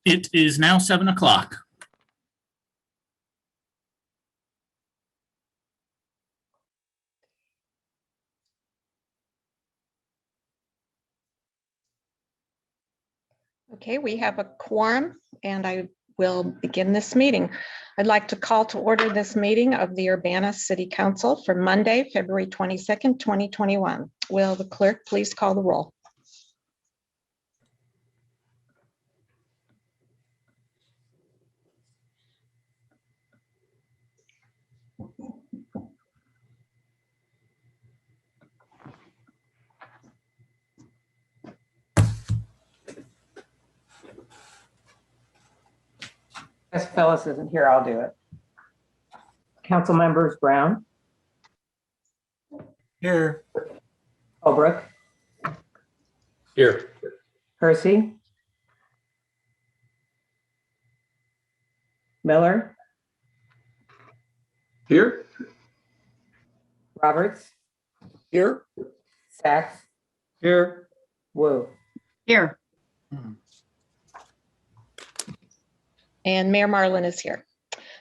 It is now 7 o'clock. Okay, we have a quorum and I will begin this meeting. I'd like to call to order this meeting of the Urbana City Council for Monday, February 22nd, 2021. Will the clerk please call the roll? If Phyllis isn't here, I'll do it. Council members Brown, Here. Holbrook, Here. Hersey, Miller, Here. Roberts, Here. Sachs, Here. Wu. Here. And Mayor Marlin is here.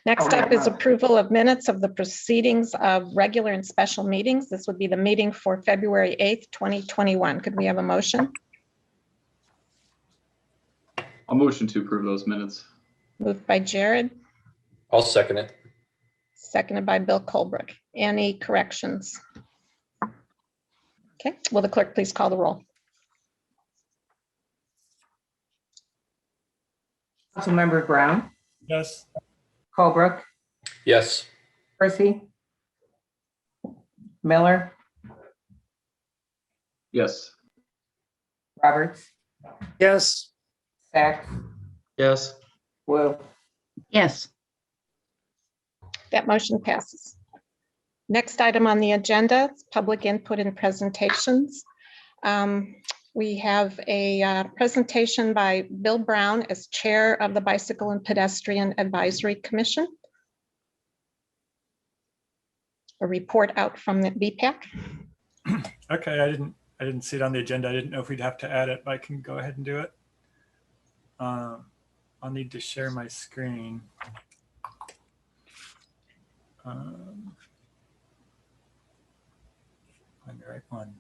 Next up is approval of minutes of the proceedings of regular and special meetings. This would be the meeting for February 8th, 2021. Could we have a motion? I'll motion to approve those minutes. Moved by Jared, I'll second it. seconded by Bill Colbrook. Any corrections? Okay, will the clerk please call the roll? Council members Brown, Yes. Holbrook, Yes. Hersey, Miller, Yes. Roberts, Yes. Sachs, Yes. Wu. Yes. That motion passes. Next item on the agenda is public input and presentations. We have a presentation by Bill Brown as Chair of the Bicycle and Pedestrian Advisory Commission. A report out from the BPAC. Okay, I didn't see it on the agenda. I didn't know if we'd have to add it, but I can go ahead and do it. I'll need to share my screen. Find the right one.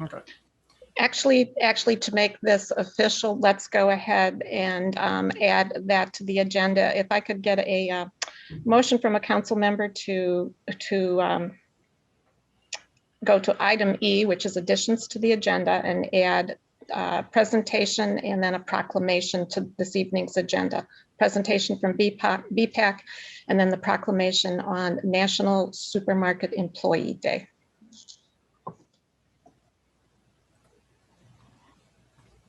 Okay. Actually, to make this official, let's go ahead and add that to the agenda. If I could get a motion from a council member to go to item E, which is additions to the agenda, and add presentation and then a proclamation to this evening's agenda. Presentation from BPAC, and then the proclamation on National Supermarket Employee Day.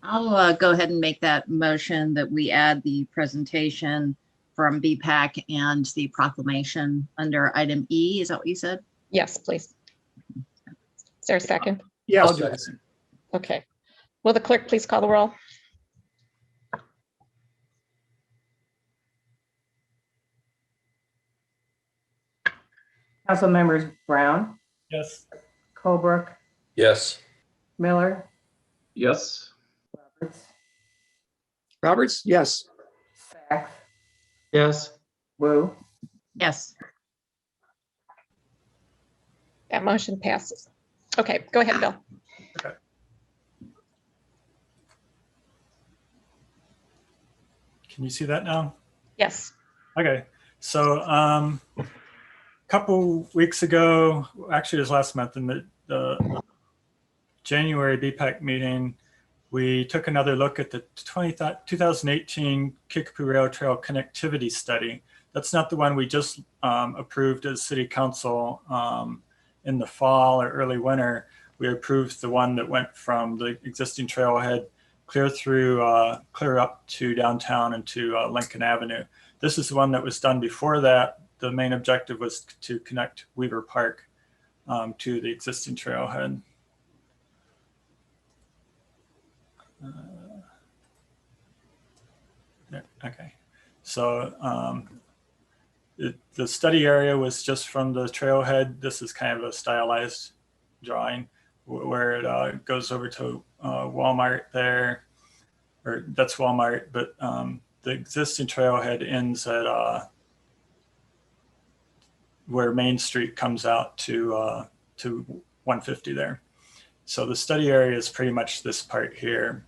I'll go ahead and make that motion that we add the presentation from BPAC and the proclamation under item E. Is that what you said? Yes, please. Is there a second? Yeah, I'll do it. Okay. Will the clerk please call the roll? Council members Brown, Yes. Holbrook, Yes. Miller, Yes. Roberts? Yes. Sachs, Yes. Wu. Yes. That motion passes. Okay, go ahead, Bill. Okay. Can you see that now? Yes. Okay, so a couple weeks ago, actually it was last month in the January BPAC meeting, we took another look at the 2018 Kickapoo Rail Trail Connectivity Study. That's not the one we just approved as City Council in the fall or early winter. We approved the one that went from the existing trailhead clear up to downtown and to Lincoln Avenue. This is the one that was done before that. The main objective was to connect Weaver Park to the existing trailhead. There, okay. So the study area was just from the trailhead. This is kind of a stylized drawing where it goes over to Walmart there, or that's Walmart, but the existing trailhead ends at where Main Street comes out to 150 there. So the study area is pretty much this part here,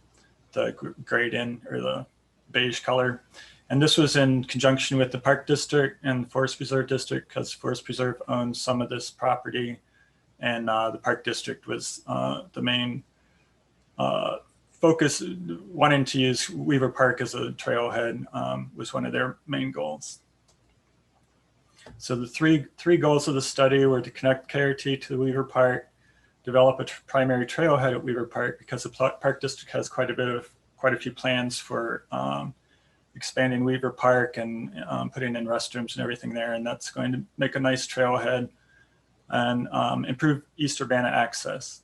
the grayed in or the beige color. And this was in conjunction with the Park District and Forest Preserve District, because Forest Preserve owns some of this property, and the Park District was the main focus. Wanting to use Weaver Park as a trailhead was one of their main goals. So the three goals of the study were to connect KRT to Weaver Park, develop a primary trailhead at Weaver Park, because the Park District has quite a few plans for expanding Weaver Park and putting in restrooms and everything there, and that's going to make a nice trailhead and improve East Urbana access.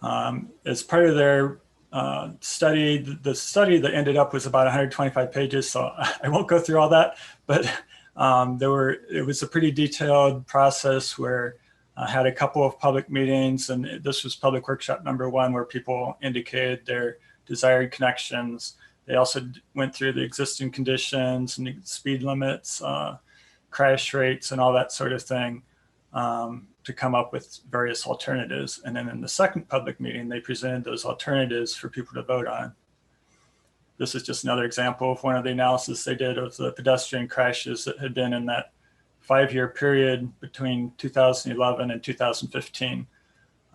As part of their study, the study that ended up was about 125 pages, so I won't go through all that, but it was a pretty detailed process where I had a couple of public meetings, and this was public workshop number 1, where people indicated their desired connections. They also went through the existing conditions and the speed limits, crash rates, and all that sort of thing to come up with various alternatives. And then in the second public meeting, they presented those alternatives for people to vote on. This is just another example of one of the analysis they did of the pedestrian crashes that had been in that 5-year period between 2011 and 2015.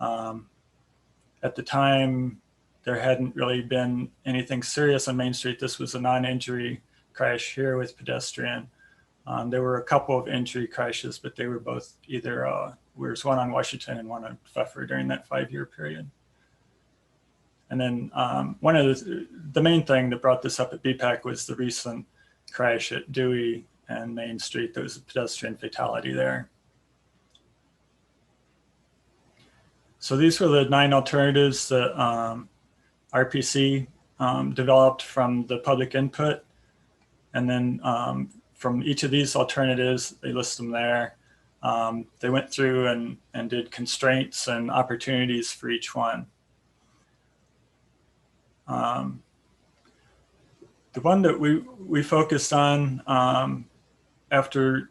At the time, there hadn't really been anything serious on Main Street. This was a non-injury crash here with pedestrian. There were a couple of injury crashes, but they were both either, there was one on Washington and one on Pfeffer during that 5-year period. And then one of the main thing that brought this up at BPAC was the recent crash at Dewey and Main Street. There was a pedestrian fatality there. So these were the 9 alternatives that RPC developed from the public input. And then from each of these alternatives, they list them there. They went through and did constraints and opportunities for each one. The one that we focused on after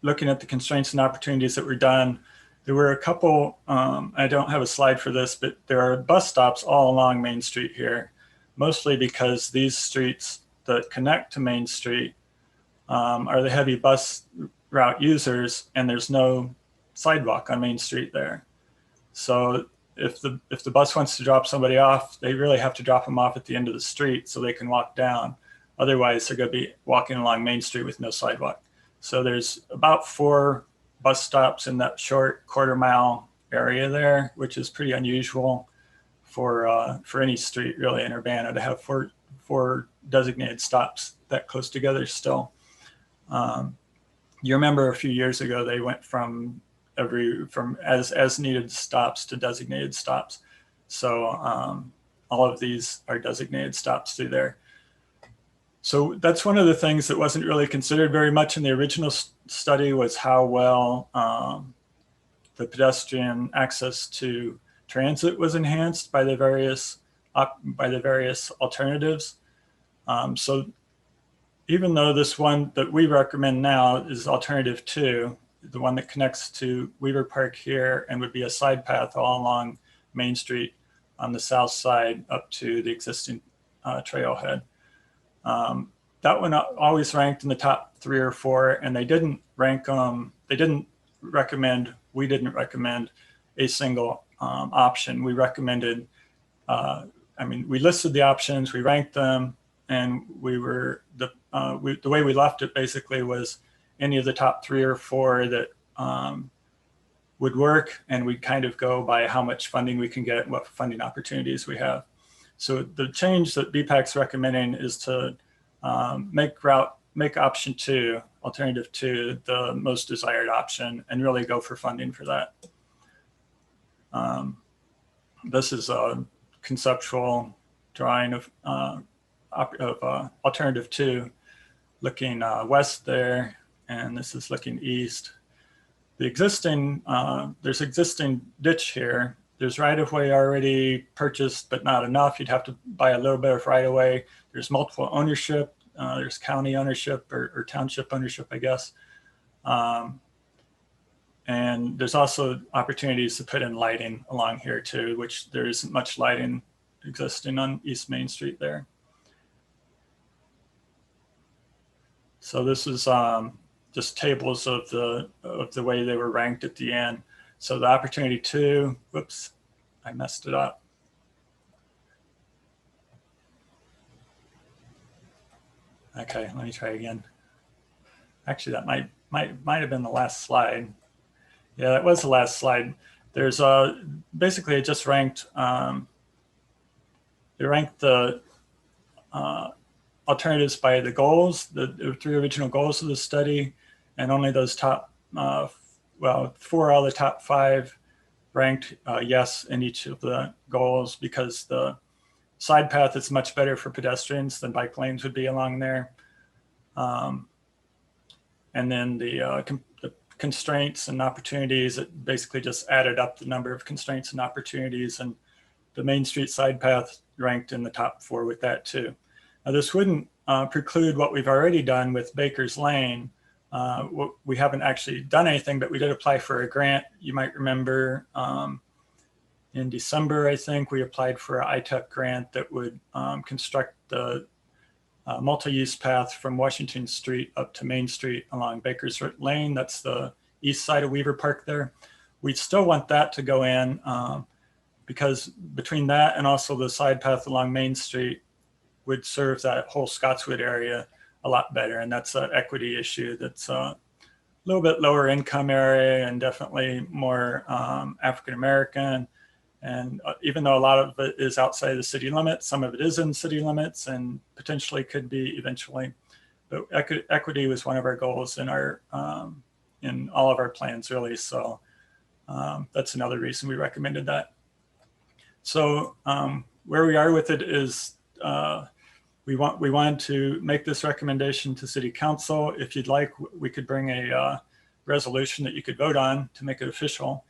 looking at the constraints and opportunities that were done, there were a couple, I don't have a slide for this, but there are bus stops all along Main Street here, mostly because these streets that connect to Main Street are the heavy bus route users, and there's no sidewalk on Main Street there. So if the bus wants to drop somebody off, they really have to drop them off at the end of the street so they can walk down. Otherwise, they're going to be walking along Main Street with no sidewalk. So there's about 4 bus stops in that short quarter-mile area there, which is pretty unusual for any street really in Urbana to have four designated stops that close together still. You remember a few years ago they went from as needed stops to designated stops. So all of these are designated stops through there. So that's one of the things that wasn't really considered very much in the original study, was how well the pedestrian access to transit was enhanced by the various alternatives. So even though this one that we recommend now is alternative 2, the one that connects to Weaver Park here and would be a side path all along Main Street on the south side up to the existing trailhead. That one always ranked in the top 3 or 4, and they didn't rank we didn't recommend a single option. We recommended, we listed the options, we ranked them, and the way we left it basically was any of the top 3 or 4 that would work, and we'd kind of go by how much funding we can get and what funding opportunities we have. So the change that BPAC's recommending is to make option 2, alternative 2, the most desired option, and really go for funding for that. this is a conceptual drawing of alternative 2, looking west there, and this is looking east. The existing, there's existing ditch here. There's right-of-way already purchased, but not enough. You'd have to buy a little bit of right-of-way. There's multiple ownership. There's county ownership or township ownership, I guess. And there's also opportunities to put in lighting along here too, which there isn't much lighting existing on East Main Street there. So this is just tables of the way they were ranked at the end. So the opportunity 2, whoops, I messed it up. Okay, let me try again. Actually, that might have been the last slide. Yeah, that was the last slide. There's basically it just ranked. They ranked the alternatives by the goals, the 3 original goals of the study, and only those top, 4 out of the top 5 ranked yes in each of the goals, because the side path is much better for pedestrians than bike lanes would be along there. And then the constraints and opportunities, it basically just added up the number of constraints and opportunities, and the Main Street side path ranked in the top 4 with that too. Now this wouldn't preclude what we've already done with Baker's Lane. We haven't actually done anything, but we did apply for a grant. You might remember in December, I think, we applied for an ITEP grant that would construct the multi-use path from Washington Street up to Main Street along Baker's Lane. That's the east side of Weaver Park there. We still want that to go in because between that and also the side path along Main Street would serve that whole Scottswood area a lot better. And that's an equity issue that's a little bit lower income area and definitely more African-American. And even though a lot of it is outside the city limits, some of it is in city limits and potentially could be eventually. But equity was one of our goals in our in all of our plans, really. So that's another reason we recommended that. So where we are with it is we wanted to make this recommendation to City Council. If you'd like, we could bring a resolution that you could vote on to make it official.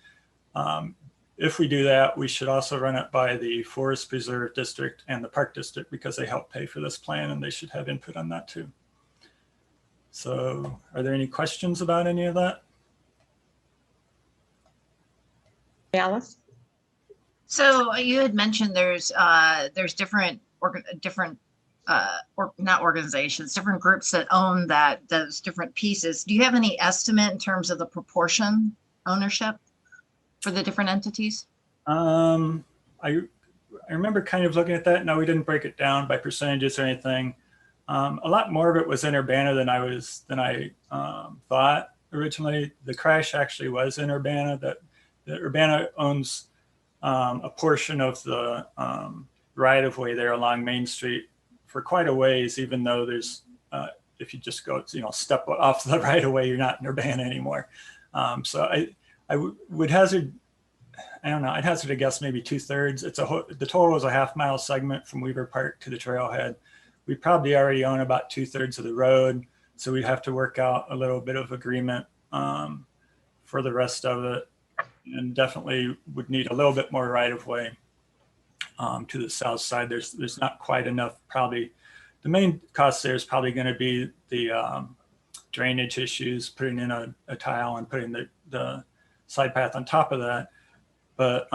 If we do that, we should also run it by the Forest Preserve District and the Park District because they help pay for this plan and they should have input on that too. So are there any questions about any of that? Alice? So you had mentioned there's different not organizations, different groups that own those different pieces. Do you have any estimate in terms of the proportion ownership for the different entities? I remember kind of looking at that. No, we didn't break it down by percentages or anything. A lot more of it was in Urbana than I thought originally. The crash actually was in Urbana. That Urbana owns a portion of the right of way there along Main Street for quite a ways, even though there's if you just go, step off the right of way, you're not in Urbana anymore. So I would hazard, I don't know, I'd hazard a guess maybe 2/3. The total is a half-mile segment from Weaver Park to the trailhead. We probably already own about 2/3 of the road, so we'd have to work out a little bit of agreement for the rest of it, and definitely would need a little bit more right-of-way to the south side. There's not quite enough. Probably the main cost there is probably going to be the drainage issues, putting in a tile and putting the side path on top of that. But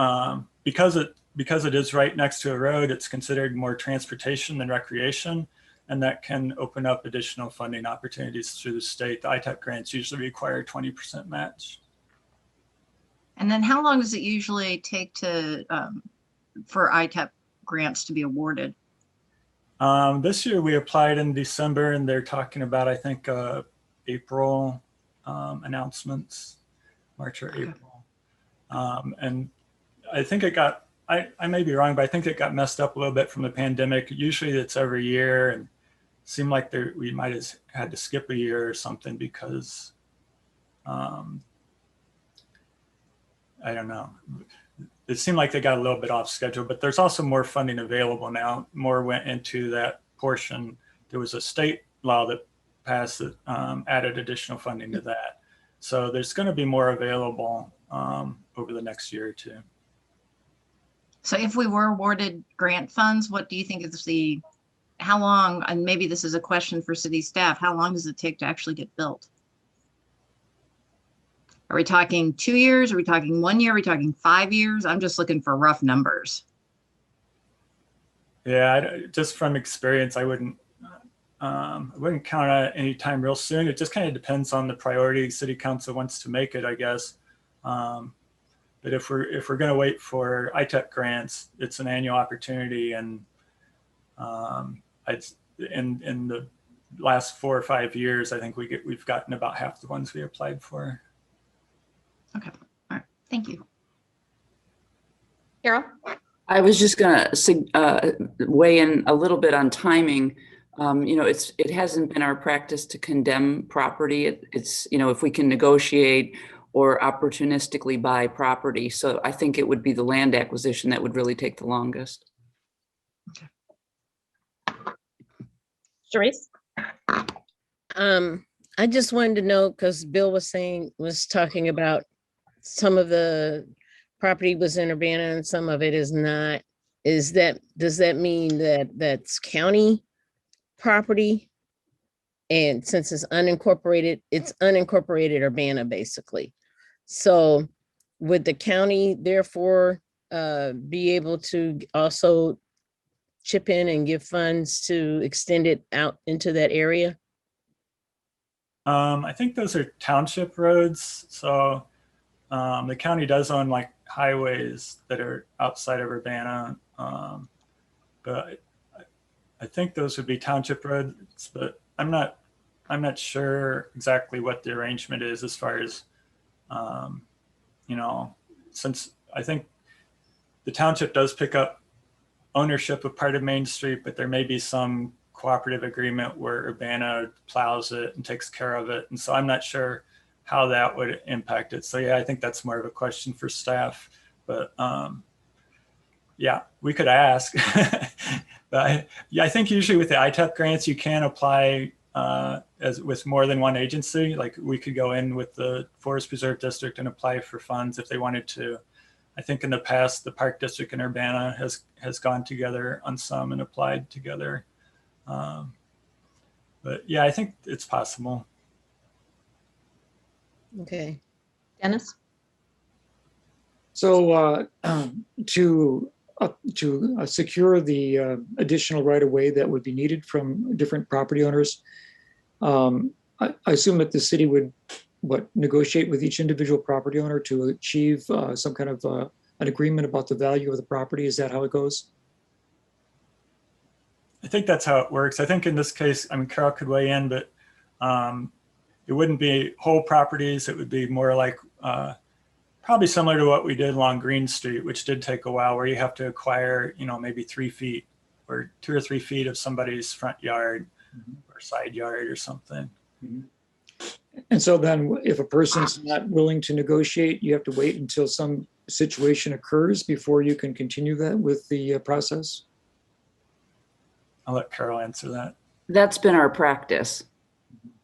because it is right next to a road, it's considered more transportation than recreation, and that can open up additional funding opportunities through the state. The ITEP grants usually require 20% match. And then how long does it usually take for ITEP grants to be awarded? This year we applied in December, and they're talking about, I think, April announcements, March or April. And I think it got, I may be wrong, but I think it got messed up a little bit from the pandemic. Usually it's every year, and it seemed like we might have had to skip a year or something because I I don't know. It seemed like they got a little bit off schedule, but there's also more funding available now. More went into that portion. There was a state law that passed that added additional funding to that. So there's going to be more available over the next year or two. So if we were awarded grant funds, what do you think is how long, and maybe this is a question for city staff, how long does it take to actually get built? Are we talking 2 years? Are we talking 1 year? Are we talking 5 years? I'm just looking for rough numbers. Yeah, just from experience, I wouldn't count on it any time real soon. It just kind of depends on the priority city council wants to make it, I guess. But if we're going to wait for ITEP grants, it's an annual opportunity, and in the last 4 or 5 years, I think we've gotten about half the ones we applied for. Okay, all right, thank you. Carol? I was just going to weigh in a little bit on timing. It hasn't been our practice to condemn property. It's if we can negotiate or opportunistically buy property. So I think it would be the land acquisition that would really take the longest. Sharice? I just wanted to know, because Bill was talking about some of the property was in Urbana and some of it is not. Does that mean that that's county property? And since it's unincorporated Urbana basically. So would the county therefore be able to also chip in and give funds to extend it out into that area? I think those are township roads. So the county does own like highways that are outside of Urbana. But I think those would be township roads, but I'm not sure exactly what the arrangement is as far as, since I think the township does pick up ownership of part of Main Street, but there may be some cooperative agreement where Urbana plows it and takes care of it. And so I'm not sure how that would impact it. So yeah, I think that's more of a question for staff, but yeah, we could ask. But I think usually with the ITEP grants, you can apply as with more than one agency. Like we could go in with the Forest Preserve District and apply for funds if they wanted to. I think in the past, the Park District in Urbana has gone together on some and applied together. But yeah, I think it's possible. Okay. Dennis? So to secure the additional right of way that would be needed from different property owners, I assume that the city would negotiate with each individual property owner to achieve some kind of an agreement about the value of the property. Is that how it goes? I think that's how it works. I think in this case, I mean, Carol could weigh in, but it wouldn't be whole properties. It would be more like probably similar to what we did along Green Street, which did take a while, where you have to acquire, maybe 3 feet or 2 or 3 feet of somebody's front yard or side yard or something. And so then if a person's not willing to negotiate, you have to wait until some situation occurs before you can continue that with the process? I'll let Carol answer that. That's been our practice.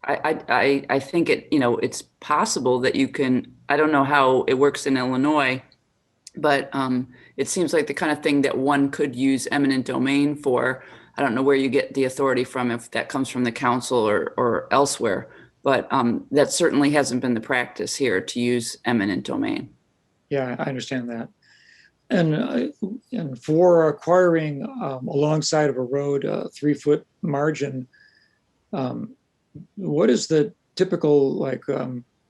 I think it's possible that you can, I don't know how it works in Illinois, but it seems like the kind of thing that one could use eminent domain for. I don't know where you get the authority from, if that comes from the council or elsewhere, but that certainly hasn't been the practice here to use eminent domain. Yeah, I understand that. And for acquiring alongside of a road, a 3-foot margin, what is the typical,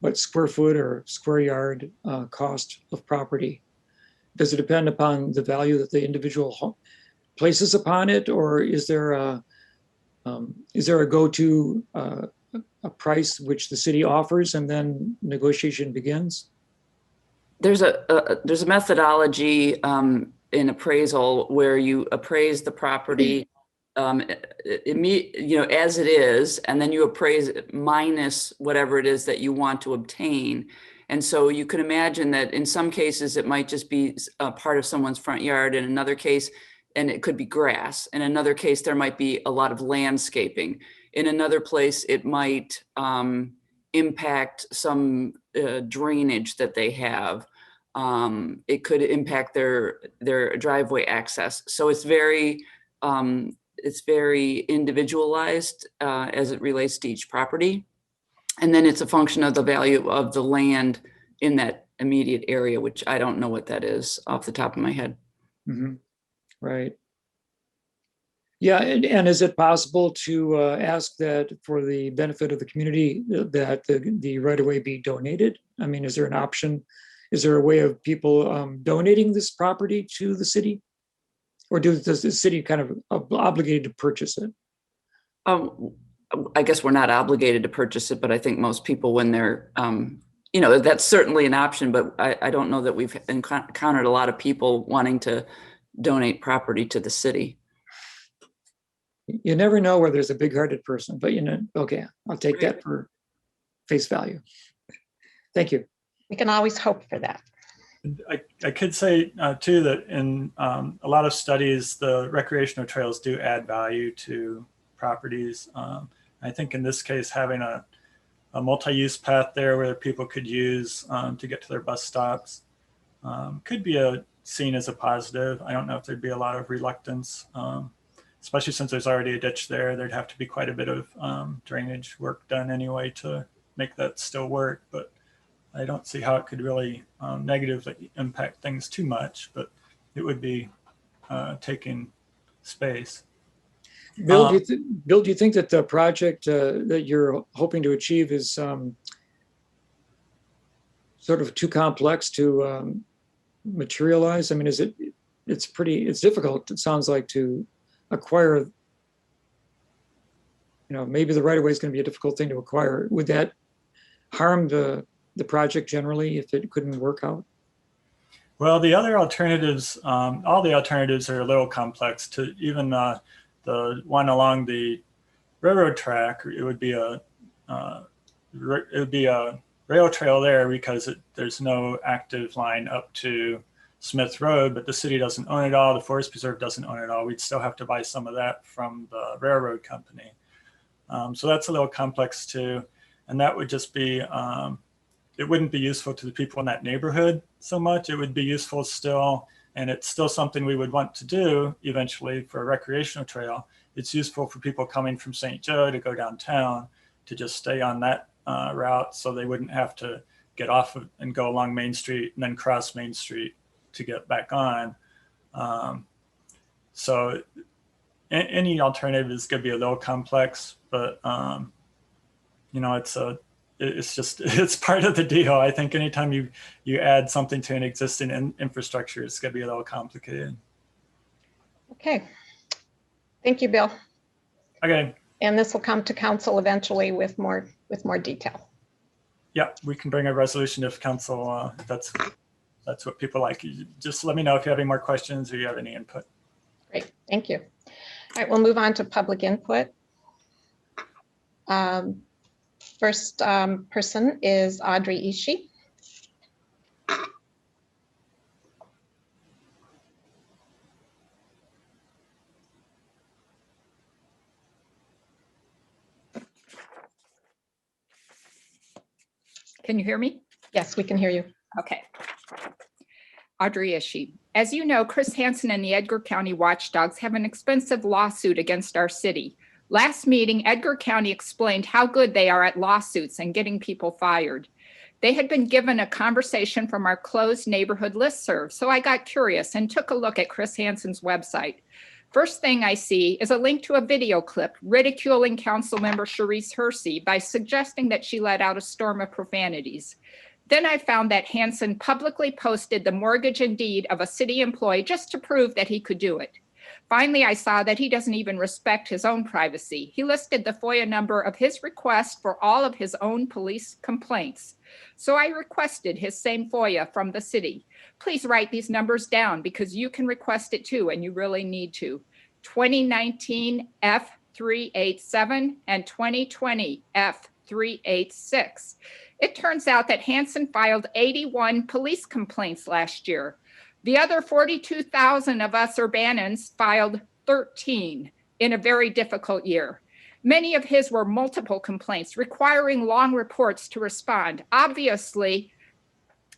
what square foot or square yard cost of property? Does it depend upon the value that the individual places upon it, or is there a go-to a price which the city offers and then negotiation begins? There's a methodology in appraisal where you appraise the property as it is, and then you appraise it minus whatever it is that you want to obtain. And so you can imagine that in some cases, it might just be a part of someone's front yard. In another case, and it could be grass. In another case, there might be a lot of landscaping. In another place, it might impact some drainage that they have. It could impact their driveway access. So it's very individualized as it relates to each property. And then it's a function of the value of the land in that immediate area, which I don't know what that is off the top of my head. Mhm. Right. Yeah, and is it possible to ask that for the benefit of the community that the right-of-way be donated? I mean, is there an option? Is there a way of people donating this property to the city? Or does the city kind of obligated to purchase it? I guess we're not obligated to purchase it, but I think most people, when they're, that's certainly an option, but I don't know that we've encountered a lot of people wanting to donate property to the city. You never know where there's a big-hearted person, but okay, I'll take that for face value. Thank you. We can always hope for that. I could say too that in a lot of studies, the recreational trails do add value to properties. I think in this case, having a multi-use path there where people could use to get to their bus stops could be seen as a positive. I don't know if there'd be a lot of reluctance, especially since there's already a ditch there. There'd have to be quite a bit of drainage work done anyway to make that still work. But I don't see how it could really negatively impact things too much, but it would be taking space. Bill, do you think that the project that you're hoping to achieve is sort of too complex to materialize? I mean, it's difficult, it sounds like, to acquire, maybe the right of way is going to be a difficult thing to acquire. Would that harm the project generally if it couldn't work out? Well, the other alternatives, all the alternatives are a little complex. To even the one along the railroad track, it would be a rail trail there because there's no active line up to Smith Road, but the city doesn't own it all. The Forest Preserve doesn't own it all. We'd still have to buy some of that from the railroad company. So that's a little complex too. And that would just be, it wouldn't be useful to the people in that neighborhood so much. It would be useful still, and it's still something we would want to do eventually for a recreational trail. It's useful for people coming from St. Joe to go downtown to just stay on that route, so they wouldn't have to get off and go along Main Street and then cross Main Street to get back on. So any alternative is going to be a little complex, but it's part of the deal. I think anytime you add something to an existing infrastructure, it's going to be a little complicated. Okay. Thank you, Bill. Okay. And this will come to council eventually with more detail. Yeah, we can bring a resolution if council, that's what people like. Just let me know if you have any more questions or you have any input. Great, thank you. All right, we'll move on to public input. First person is Audrey Ishii. Can you hear me? Yes, we can hear you. Okay. Audrey Ishii. As you know, Chris Hansen and the Edgar County Watchdogs have an expensive lawsuit against our city. Last meeting, Edgar County explained how good they are at lawsuits and getting people fired. They had been given a conversation from our closed neighborhood listserv, so I got curious and took a look at Chris Hansen's website. First thing I see is a link to a video clip ridiculing Councilmember Sharice Hersey by suggesting that she let out a storm of profanities. Then I found that Hansen publicly posted the mortgage and deed of a city employee just to prove that he could do it. Finally, I saw that he doesn't even respect his own privacy. He listed the FOIA number of his request for all of his own police complaints. So I requested his same FOIA from the city. Please write these numbers down because you can request it too, and you really need to. 2019 F387 and 2020 F386. It turns out that Hansen filed 81 police complaints last year. The other 42,000 of us Urbanans filed 13 in a very difficult year. Many of his were multiple complaints requiring long reports to respond. Obviously,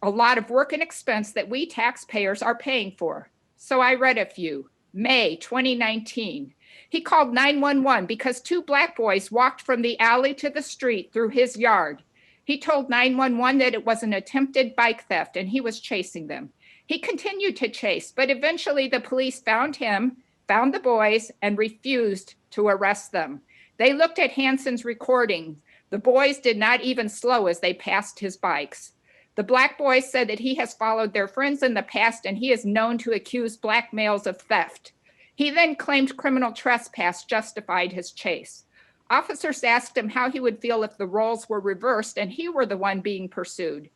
a lot of work and expense that we taxpayers are paying for. So I read a few. May 2019. He called 911 because 2 black boys walked from the alley to the street through his yard. He told 911 that it was an attempted bike theft and he was chasing them. He continued to chase, but eventually the police found him, found the boys, and refused to arrest them. They looked at Hansen's recording. The boys did not even slow as they passed his bikes. The black boys said that he has followed their friends in the past and he is known to accuse black males of theft. He then claimed criminal trespass justified his chase. Officers asked him how he would feel if the roles were reversed and he were the one being pursued.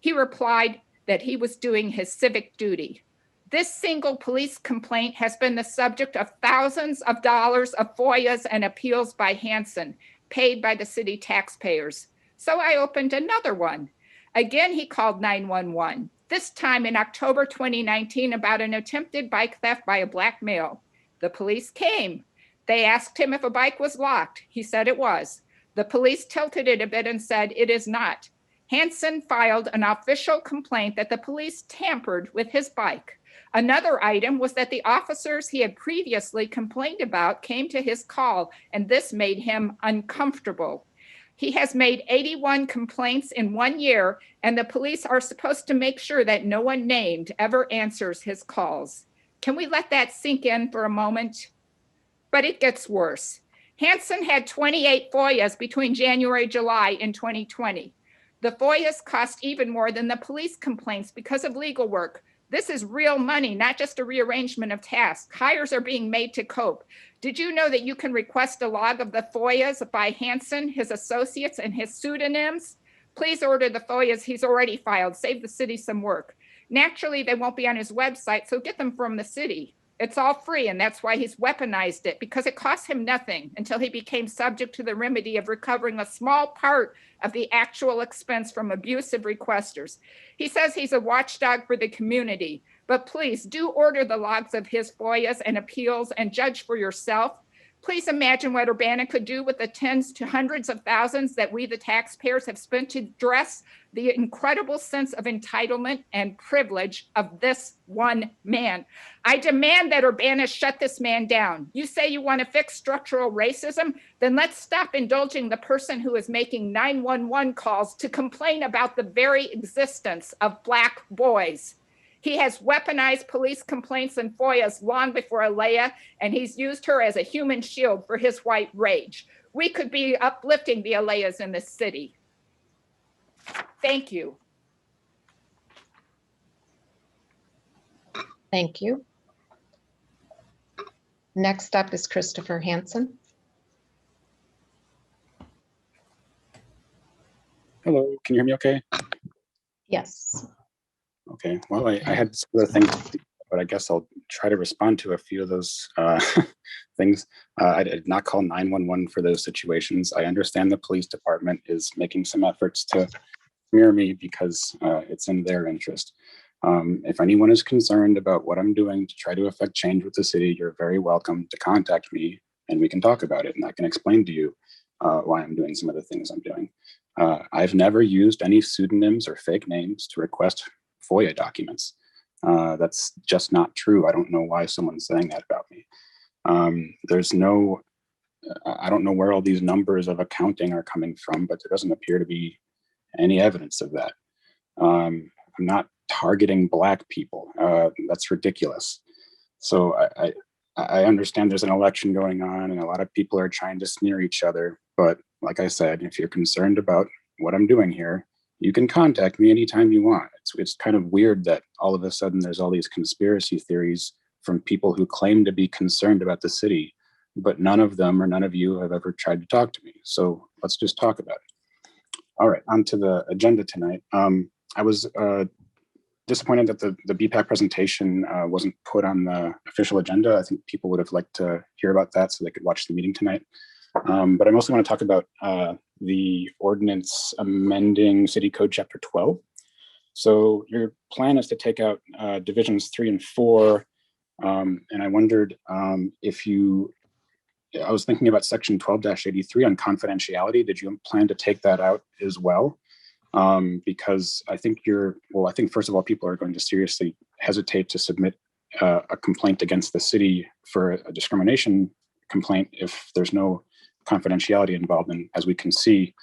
He replied that he was doing his civic duty. This single police complaint has been the subject of thousands of dollars of FOIAs and appeals by Hansen, paid by the city taxpayers. So I opened another one. Again, he called 911, this time in October 2019 about an attempted bike theft by a black male. The police came. They asked him if a bike was locked. He said it was. The police tilted it a bit and said it is not. Hansen filed an official complaint that the police tampered with his bike. Another item was that the officers he had previously complained about came to his call, and this made him uncomfortable. He has made 81 complaints in 1 year, and the police are supposed to make sure that no one named ever answers his calls. Can we let that sink in for a moment? But it gets worse. Hansen had 28 FOIAs between January and July in 2020. The FOIAs cost even more than the police complaints because of legal work. This is real money, not just a rearrangement of tasks. Hires are being made to cope. Did you know that you can request a log of the FOIAs by Hansen, his associates, and his pseudonyms? Please order the FOIAs he's already filed. Save the city some work. Naturally, they won't be on his website, so get them from the city. It's all free, and that's why he's weaponized it, because it cost him nothing until he became subject to the remedy of recovering a small part of the actual expense from abusive requesters. He says he's a watchdog for the community, but please do order the logs of his FOIAs and appeals and judge for yourself. Please imagine what Urbana could do with the tens to hundreds of thousands that we, the taxpayers, have spent to address the incredible sense of entitlement and privilege of this one man. I demand that Urbana shut this man down. You say you want to fix structural racism? Then let's stop indulging the person who is making 911 calls to complain about the very existence of Black boys. He has weaponized police complaints and FOIAs long before Alea, and he's used her as a human shield for his white rage. We could be uplifting the Aleas in this city. Thank you. Thank you. Next up is Christopher Hansen. Hello, can you hear me okay? Yes. Okay, well, I had some other things, but I guess I'll try to respond to a few of those things. I did not call 911 for those situations. I understand the police department is making some efforts to smear me because it's in their interest. If anyone is concerned about what I'm doing to try to affect change with the city, you're very welcome to contact me and we can talk about it and I can explain to you why I'm doing some of the things I'm doing. I've never used any pseudonyms or fake names to request FOIA documents. That's just not true. I don't know why someone's saying that about me. I don't know where all these numbers of accounting are coming from, but there doesn't appear to be any evidence of that. I'm not targeting Black people. That's ridiculous. So I understand there's an election going on and a lot of people are trying to smear each other. But like I said, if you're concerned about what I'm doing here, you can contact me anytime you want. It's kind of weird that all of a sudden there's all these conspiracy theories from people who claim to be concerned about the city, but none of them or none of you have ever tried to talk to me. So let's just talk about it. All right, on to the agenda tonight. I was disappointed that the BPAC presentation wasn't put on the official agenda. I think people would have liked to hear about that so they could watch the meeting tonight. But I mostly want to talk about the ordinance amending City Code Chapter 12. So your plan is to take out divisions 3 and 4. And I wondered if you, I was thinking about section 12-83 on confidentiality. Did you plan to take that out as well? Because I think I think first of all, people are going to seriously hesitate to submit a complaint against the city for a discrimination complaint if there's no confidentiality involved. And as we can see,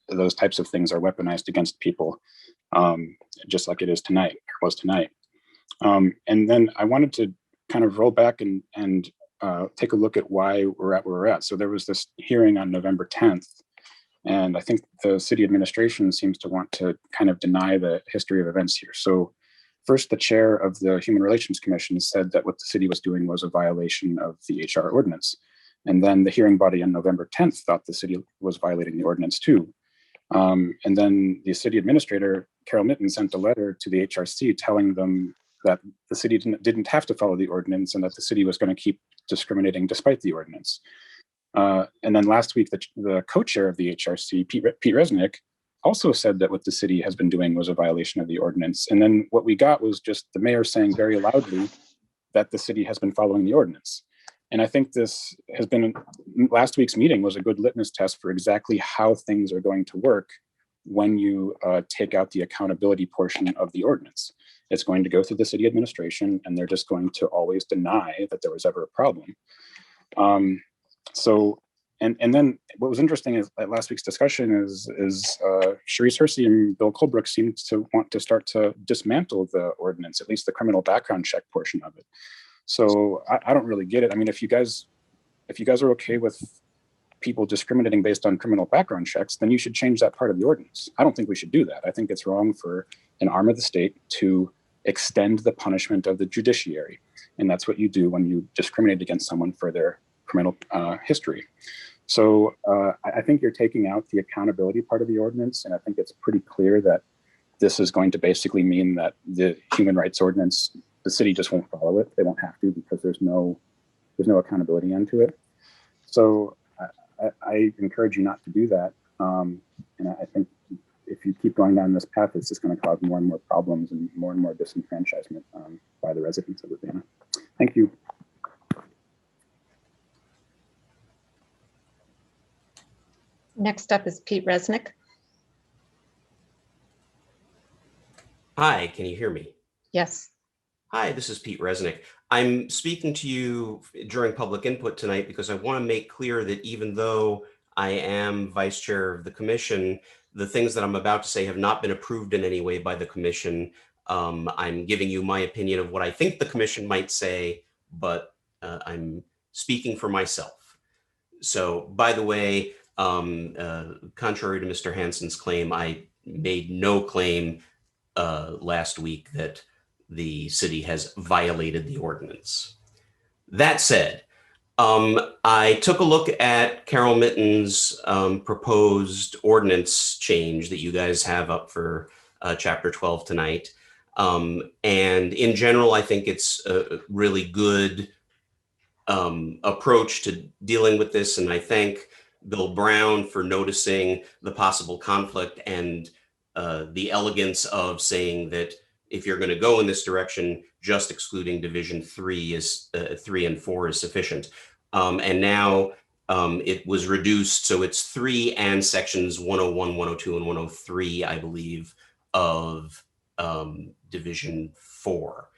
those types of things are weaponized against people, just like it is tonight, or was tonight. And then I wanted to kind of roll back and take a look at why we're at where we're at. So there was this hearing on November 10th, and I think the city administration seems to want to kind of deny the history of events here. So first, the chair of the Human Relations Commission said that what the city was doing was a violation of the HR ordinance. And then the hearing body on November 10th thought the city was violating the ordinance too. And then the city administrator, Carol Mitten, sent a letter to the HRC telling them that the city didn't have to follow the ordinance and that the city was going to keep discriminating despite the ordinance. And then last week, the co-chair of the HRC, Pete Resnick, also said that what the city has been doing was a violation of the ordinance. And then what we got was just the mayor saying very loudly that the city has been following the ordinance. And I think this has been, last week's meeting was a good litmus test for exactly how things are going to work when you take out the accountability portion of the ordinance. It's going to go through the city administration, and they're just going to always deny that there was ever a problem. And then what was interesting is at last week's discussion is Sharice Hersey and Bill Colebrook seemed to want to start to dismantle the ordinance, at least the criminal background check portion of it. So I don't really get it. I mean, if you guys are okay with people discriminating based on criminal background checks, then you should change that part of the ordinance. I don't think we should do that. I think it's wrong for an arm of the state to extend the punishment of the judiciary. And that's what you do when you discriminate against someone for their criminal history. So I think you're taking out the accountability part of the ordinance. And I think it's pretty clear that this is going to basically mean that the human rights ordinance, the city just won't follow it. They won't have to because there's no accountability into it. So I encourage you not to do that. And I think if you keep going down this path, it's just going to cause more and more problems and more disenfranchisement by the residents of Urbana. Thank you. Next up is Pete Resnick. Hi, can you hear me? Yes. Hi, this is Pete Resnick. I'm speaking to you during public input tonight because I want to make clear that even though I am vice chair of the commission, the things that I'm about to say have not been approved in any way by the commission. I'm giving you my opinion of what I think the commission might say, but I'm speaking for myself. So, by the way, contrary to Mr. Hansen's claim, I made no claim last week that the city has violated the ordinance. That said, I took a look at Carol Mitten's proposed ordinance change that you guys have up for Chapter 12 tonight. And in general, I think it's a really good approach to dealing with this. And I thank Bill Brown for noticing the possible conflict and the elegance of saying that if you're going to go in this direction, just excluding Division 3 and 4 is sufficient. And now it was reduced, so it's 3 and sections 101, 102, and 103, I believe, of Division 4.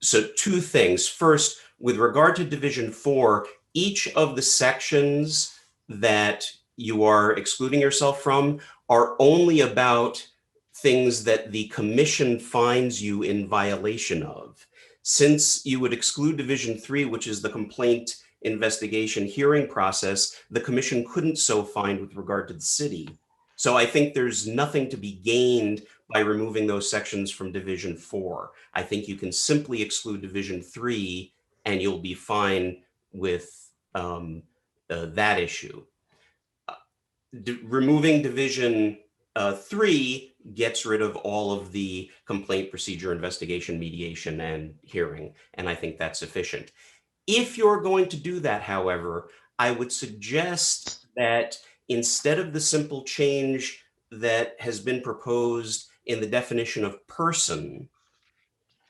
So two things. First, with regard to Division 4, each of the sections that you are excluding yourself from are only about things that the commission finds you in violation of. Since you would exclude Division 3, which is the complaint investigation hearing process, the commission couldn't so find with regard to the city. So I think there's nothing to be gained by removing those sections from Division 4. I think you can simply exclude Division 3 and you'll be fine with that issue. Removing Division 3 gets rid of all of the complaint procedure, investigation, mediation, and hearing, and I think that's sufficient. If you're going to do that, however, I would suggest that instead of the simple change that has been proposed in the definition of person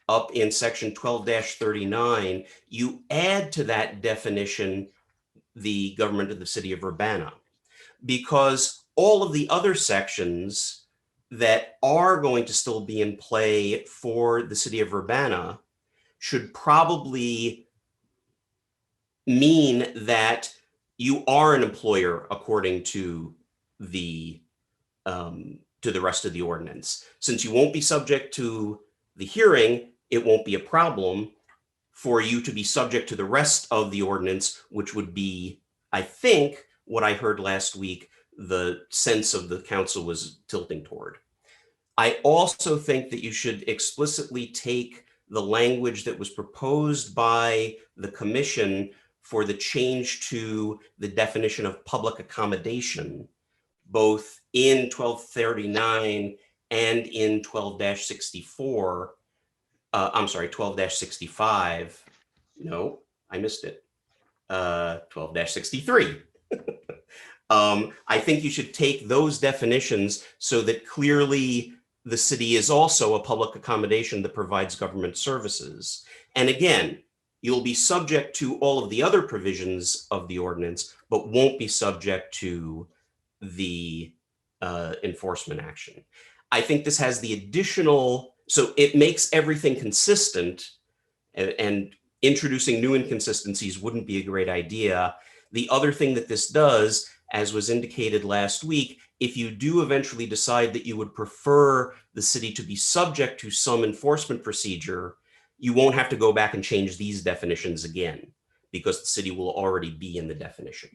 up in section 12-39, you add to that definition the government of the city of Urbana, because all of the other sections that are going to still be in play for the city of Urbana should probably mean that you are an employer according to the rest of the ordinance. Since you won't be subject to the hearing, it won't be a problem for you to be subject to the rest of the ordinance, which would be, I think, what I heard last week, the sense of the council was tilting toward. I also think that you should explicitly take the language that was proposed by the commission for the change to the definition of public accommodation, both in 1239 and in 12-64. I'm sorry, 12-65. No, I missed it. 12-63. I think you should take those definitions so that clearly the city is also a public accommodation that provides government services. And again, you'll be subject to all of the other provisions of the ordinance, but won't be subject to the enforcement action. I think this has the additional, so it makes everything consistent, and introducing new inconsistencies wouldn't be a great idea. The other thing that this does, as was indicated last week, if you do eventually decide that you would prefer the city to be subject to some enforcement procedure, you won't have to go back and change these definitions again, because the city will already be in the definition.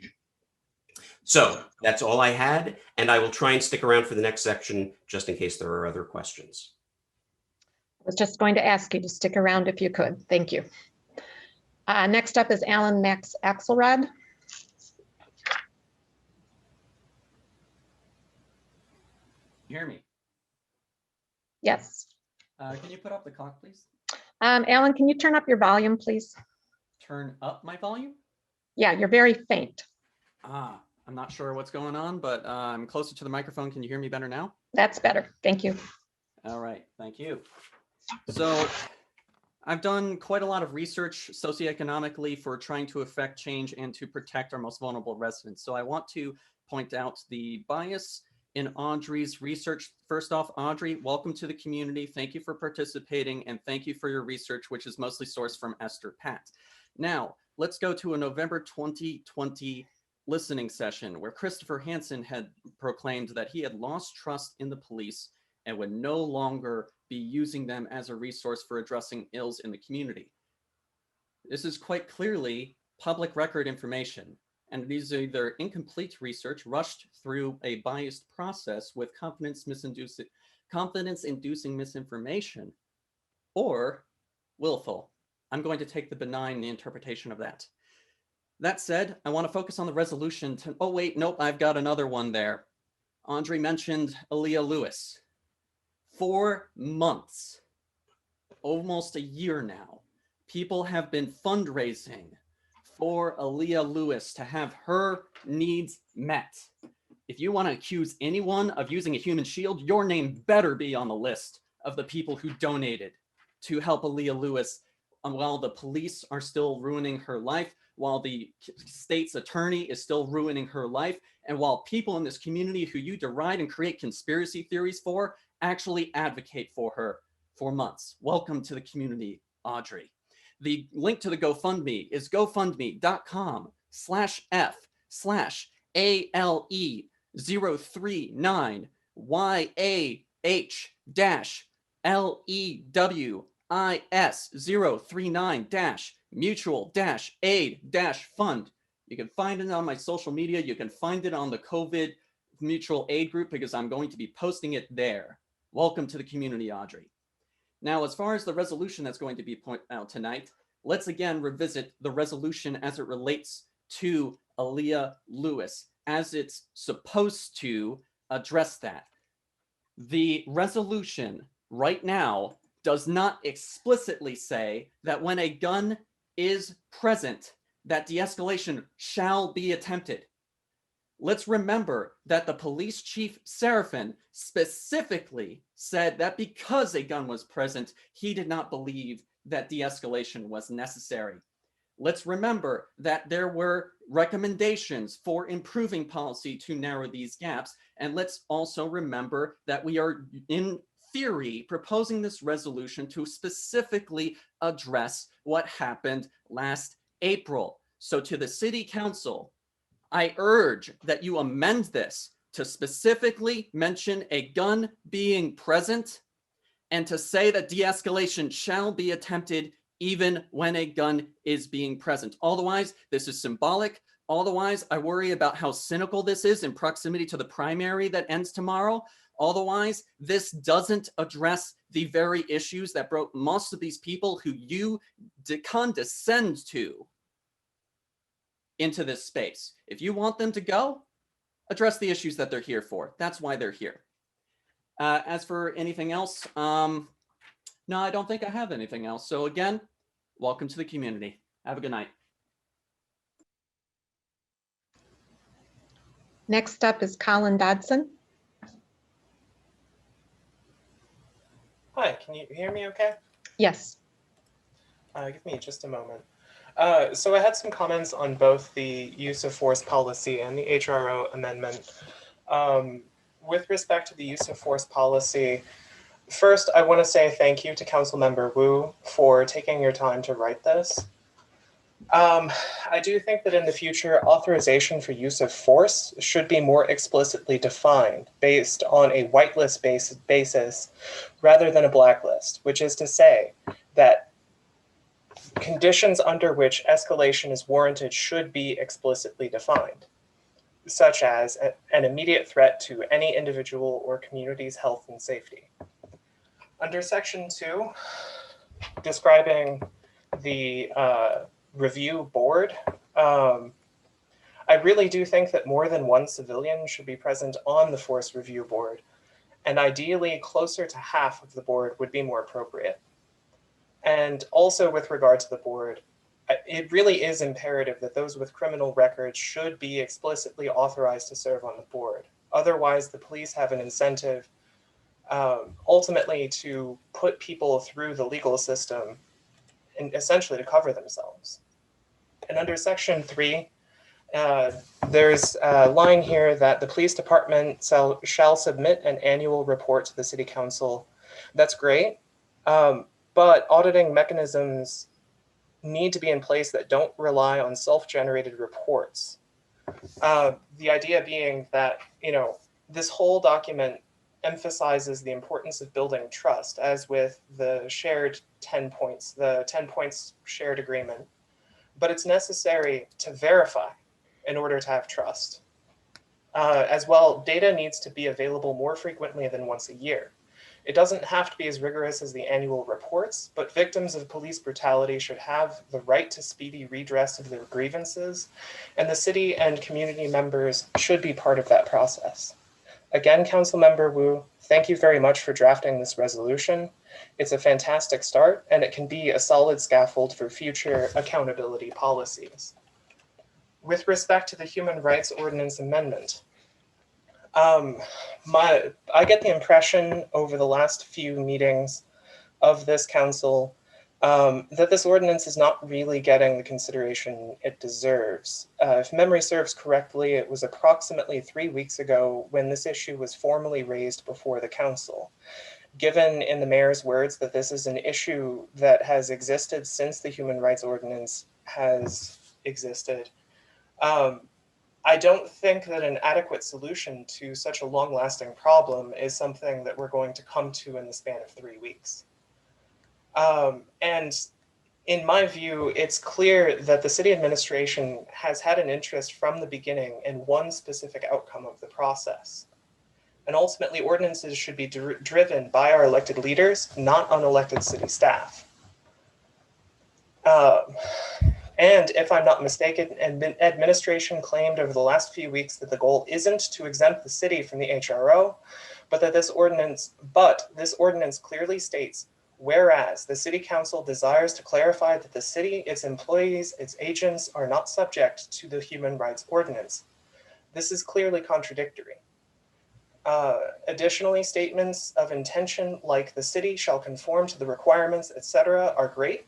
So that's all I had, and I will try and stick around for the next section just in case there are other questions. I was just going to ask you to stick around if you could. Thank you. Next up is Alan Max Axelrod. Hear me? Yes. Can you put up the clock, please? Alan, can you turn up your volume, please? Turn up my volume? Yeah, you're very faint. I'm not sure what's going on, but I'm closer to the microphone. Can you hear me better now? That's better. Thank you. All right, thank you. So I've done quite a lot of research socioeconomically for trying to affect change and to protect our most vulnerable residents. So I want to point out the bias in Audrey's research. First off, Audrey, welcome to the community. Thank you for participating, and thank you for your research, which is mostly sourced from Esther Pat. Now, let's go to a November 2020 listening session where Christopher Hansen had proclaimed that he had lost trust in the police and would no longer be using them as a resource for addressing ills in the community. This is quite clearly public record information, and these are either incomplete research rushed through a biased process with confidence-inducing misinformation, or willful. I'm going to take the benign interpretation of that. That said, I want to focus on the resolution to, oh wait, nope, I've got another one there. Andre mentioned Aaliyah Lewis. 4 months, almost a year now, people have been fundraising for Aaliyah Lewis to have her needs met. If you want to accuse anyone of using a human shield, your name better be on the list of the people who donated to help Aaliyah Lewis while the police are still ruining her life, while the state's attorney is still ruining her life, and while people in this community who you deride and create conspiracy theories for actually advocate for her for months. Welcome to the community, Audrey. The link to the GoFundMe is gofundme.com/ALE039YA-LEW-IS039-mutual-aid-fund. You can find it on my social media. You can find it on the COVID mutual aid group because I'm going to be posting it there. Welcome to the community, Audrey. Now, as far as the resolution that's going to be pointed out tonight, let's again revisit the resolution as it relates to Aaliyah Lewis, as it's supposed to address that. The resolution right now does not explicitly say that when a gun is present, that de-escalation shall be attempted. Let's remember that the police chief, Seraphin, specifically said that because a gun was present, he did not believe that de-escalation was necessary. Let's remember that there were recommendations for improving policy to narrow these gaps. And let's also remember that we are, in theory, proposing this resolution to specifically address what happened last April. So to the city council, I urge that you amend this to specifically mention a gun being present and to say that de-escalation shall be attempted even when a gun is being present. Otherwise, this is symbolic. Otherwise, I worry about how cynical this is in proximity to the primary that ends tomorrow. Otherwise, this doesn't address the very issues that brought most of these people who you condescend to into this space. If you want them to go, address the issues that they're here for. That's why they're here. As for anything else, no, I don't think I have anything else. So again, welcome to the community. Have a good night. Next up is Colin Dodson. Hi, can you hear me okay? Yes. Give me just a moment. So I had some comments on both the use of force policy and the HRO amendment. With respect to the use of force policy, first, I want to say thank you to Councilmember Wu for taking your time to write this. I do think that in the future, authorization for use of force should be more explicitly defined based on a whitelist basis rather than a blacklist, which is to say that conditions under which escalation is warranted should be explicitly defined, such as an immediate threat to any individual or community's health and safety. Under Section 2, describing the review board, I really do think that more than one civilian should be present on the force review board, and ideally closer to half of the board would be more appropriate. And also with regard to the board, it really is imperative that those with criminal records should be explicitly authorized to serve on the board. Otherwise, the police have an incentive ultimately to put people through the legal system and essentially to cover themselves. And under Section 3, there's a line here that the police department shall submit an annual report to the city council. That's great, but auditing mechanisms need to be in place that don't rely on self-generated reports. The idea being that, this whole document emphasizes the importance of building trust, as with the shared 10 points, the 10 points shared agreement. But it's necessary to verify in order to have trust. As well, data needs to be available more frequently than once a year. It doesn't have to be as rigorous as the annual reports, but victims of police brutality should have the right to speedy redress of their grievances, and the city and community members should be part of that process. Again, Councilmember Wu, thank you very much for drafting this resolution. It's a fantastic start, and it can be a solid scaffold for future accountability policies. With respect to the Human Rights Ordinance Amendment, I get the impression over the last few meetings of this council that this ordinance is not really getting the consideration it deserves. If memory serves correctly, it was approximately 3 weeks ago when this issue was formally raised before the council. Given in the mayor's words that this is an issue that has existed since the Human Rights Ordinance has existed, I don't think that an adequate solution to such a long-lasting problem is something that we're going to come to in the span of 3 weeks. And in my view, it's clear that the city administration has had an interest from the beginning in one specific outcome of the process. And ultimately, ordinances should be driven by our elected leaders, not unelected city staff. And if I'm not mistaken, administration claimed over the last few weeks that the goal isn't to exempt the city from the HRO, but this ordinance clearly states, whereas the city council desires to clarify that the city, its employees, its agents are not subject to the Human Rights Ordinance. This is clearly contradictory. Additionally, statements of intention like the city shall conform to the requirements, etc. are great,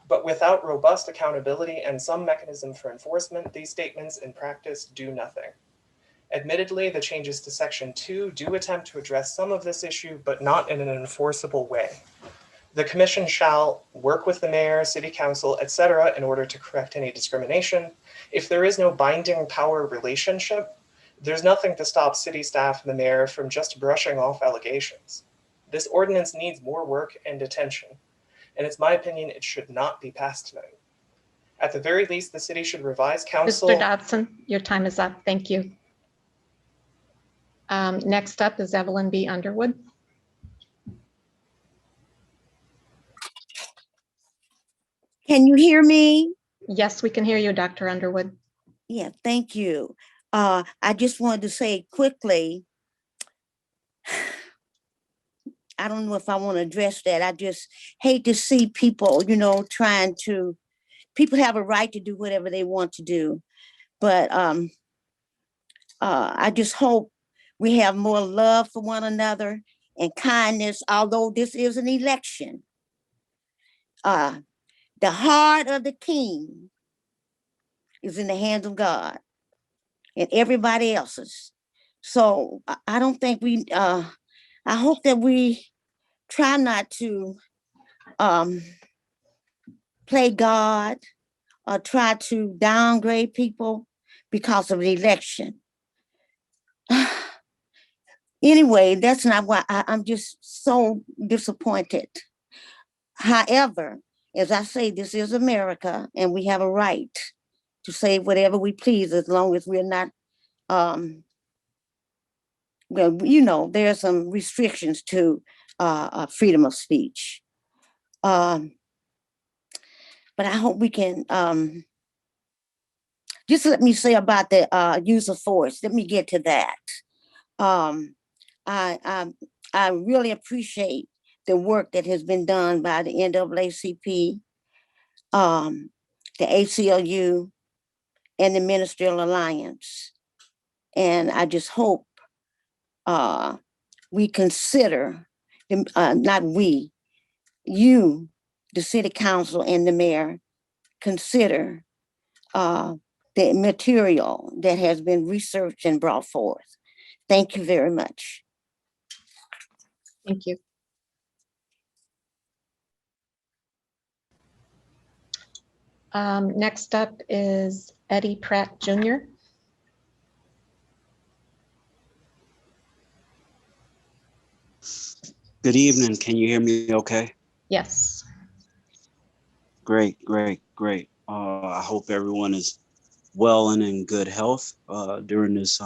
but without robust accountability and some mechanism for enforcement, these statements in practice do nothing. Admittedly, the changes to Section 2 do attempt to address some of this issue, but not in an enforceable way. The Commission shall work with the mayor, city council, etc. in order to correct any discrimination. If there is no binding power relationship, there's nothing to stop city staff and the mayor from just brushing off allegations. This ordinance needs more work and attention, and it's my opinion it should not be passed tonight. At the very least, the city should revise council. Mr. Dodson, your time is up. Thank you. Next up is Evelyn B. Underwood. Can you hear me? Yes, we can hear you, Dr. Underwood. Yeah, thank you. I just wanted to say quickly, I don't know if I want to address that. I just hate to see people, people have a right to do whatever they want to do. But I just hope we have more love for one another and kindness, although this is an election. The heart of the king is in the hands of God and everybody else's. So I don't think I hope that we try not to play God or try to downgrade people because of the election. Anyway, that's not why I'm just so disappointed. However, as I say, this is America and we have a right to say whatever we please as long as we're not well, there are some restrictions to freedom of speech. But I hope we can, just let me say about the use of force. Let me get to that. I really appreciate the work that has been done by the NAACP, the ACLU, and the Ministerial Alliance. And I just hope we consider, not we, you, the city council and the mayor, consider the material that has been researched and brought forth. Thank you very much. Thank you. Next up is Eddie Pratt Jr. Good evening. Can you hear me okay? Yes. Great. I hope everyone is well and in good health during this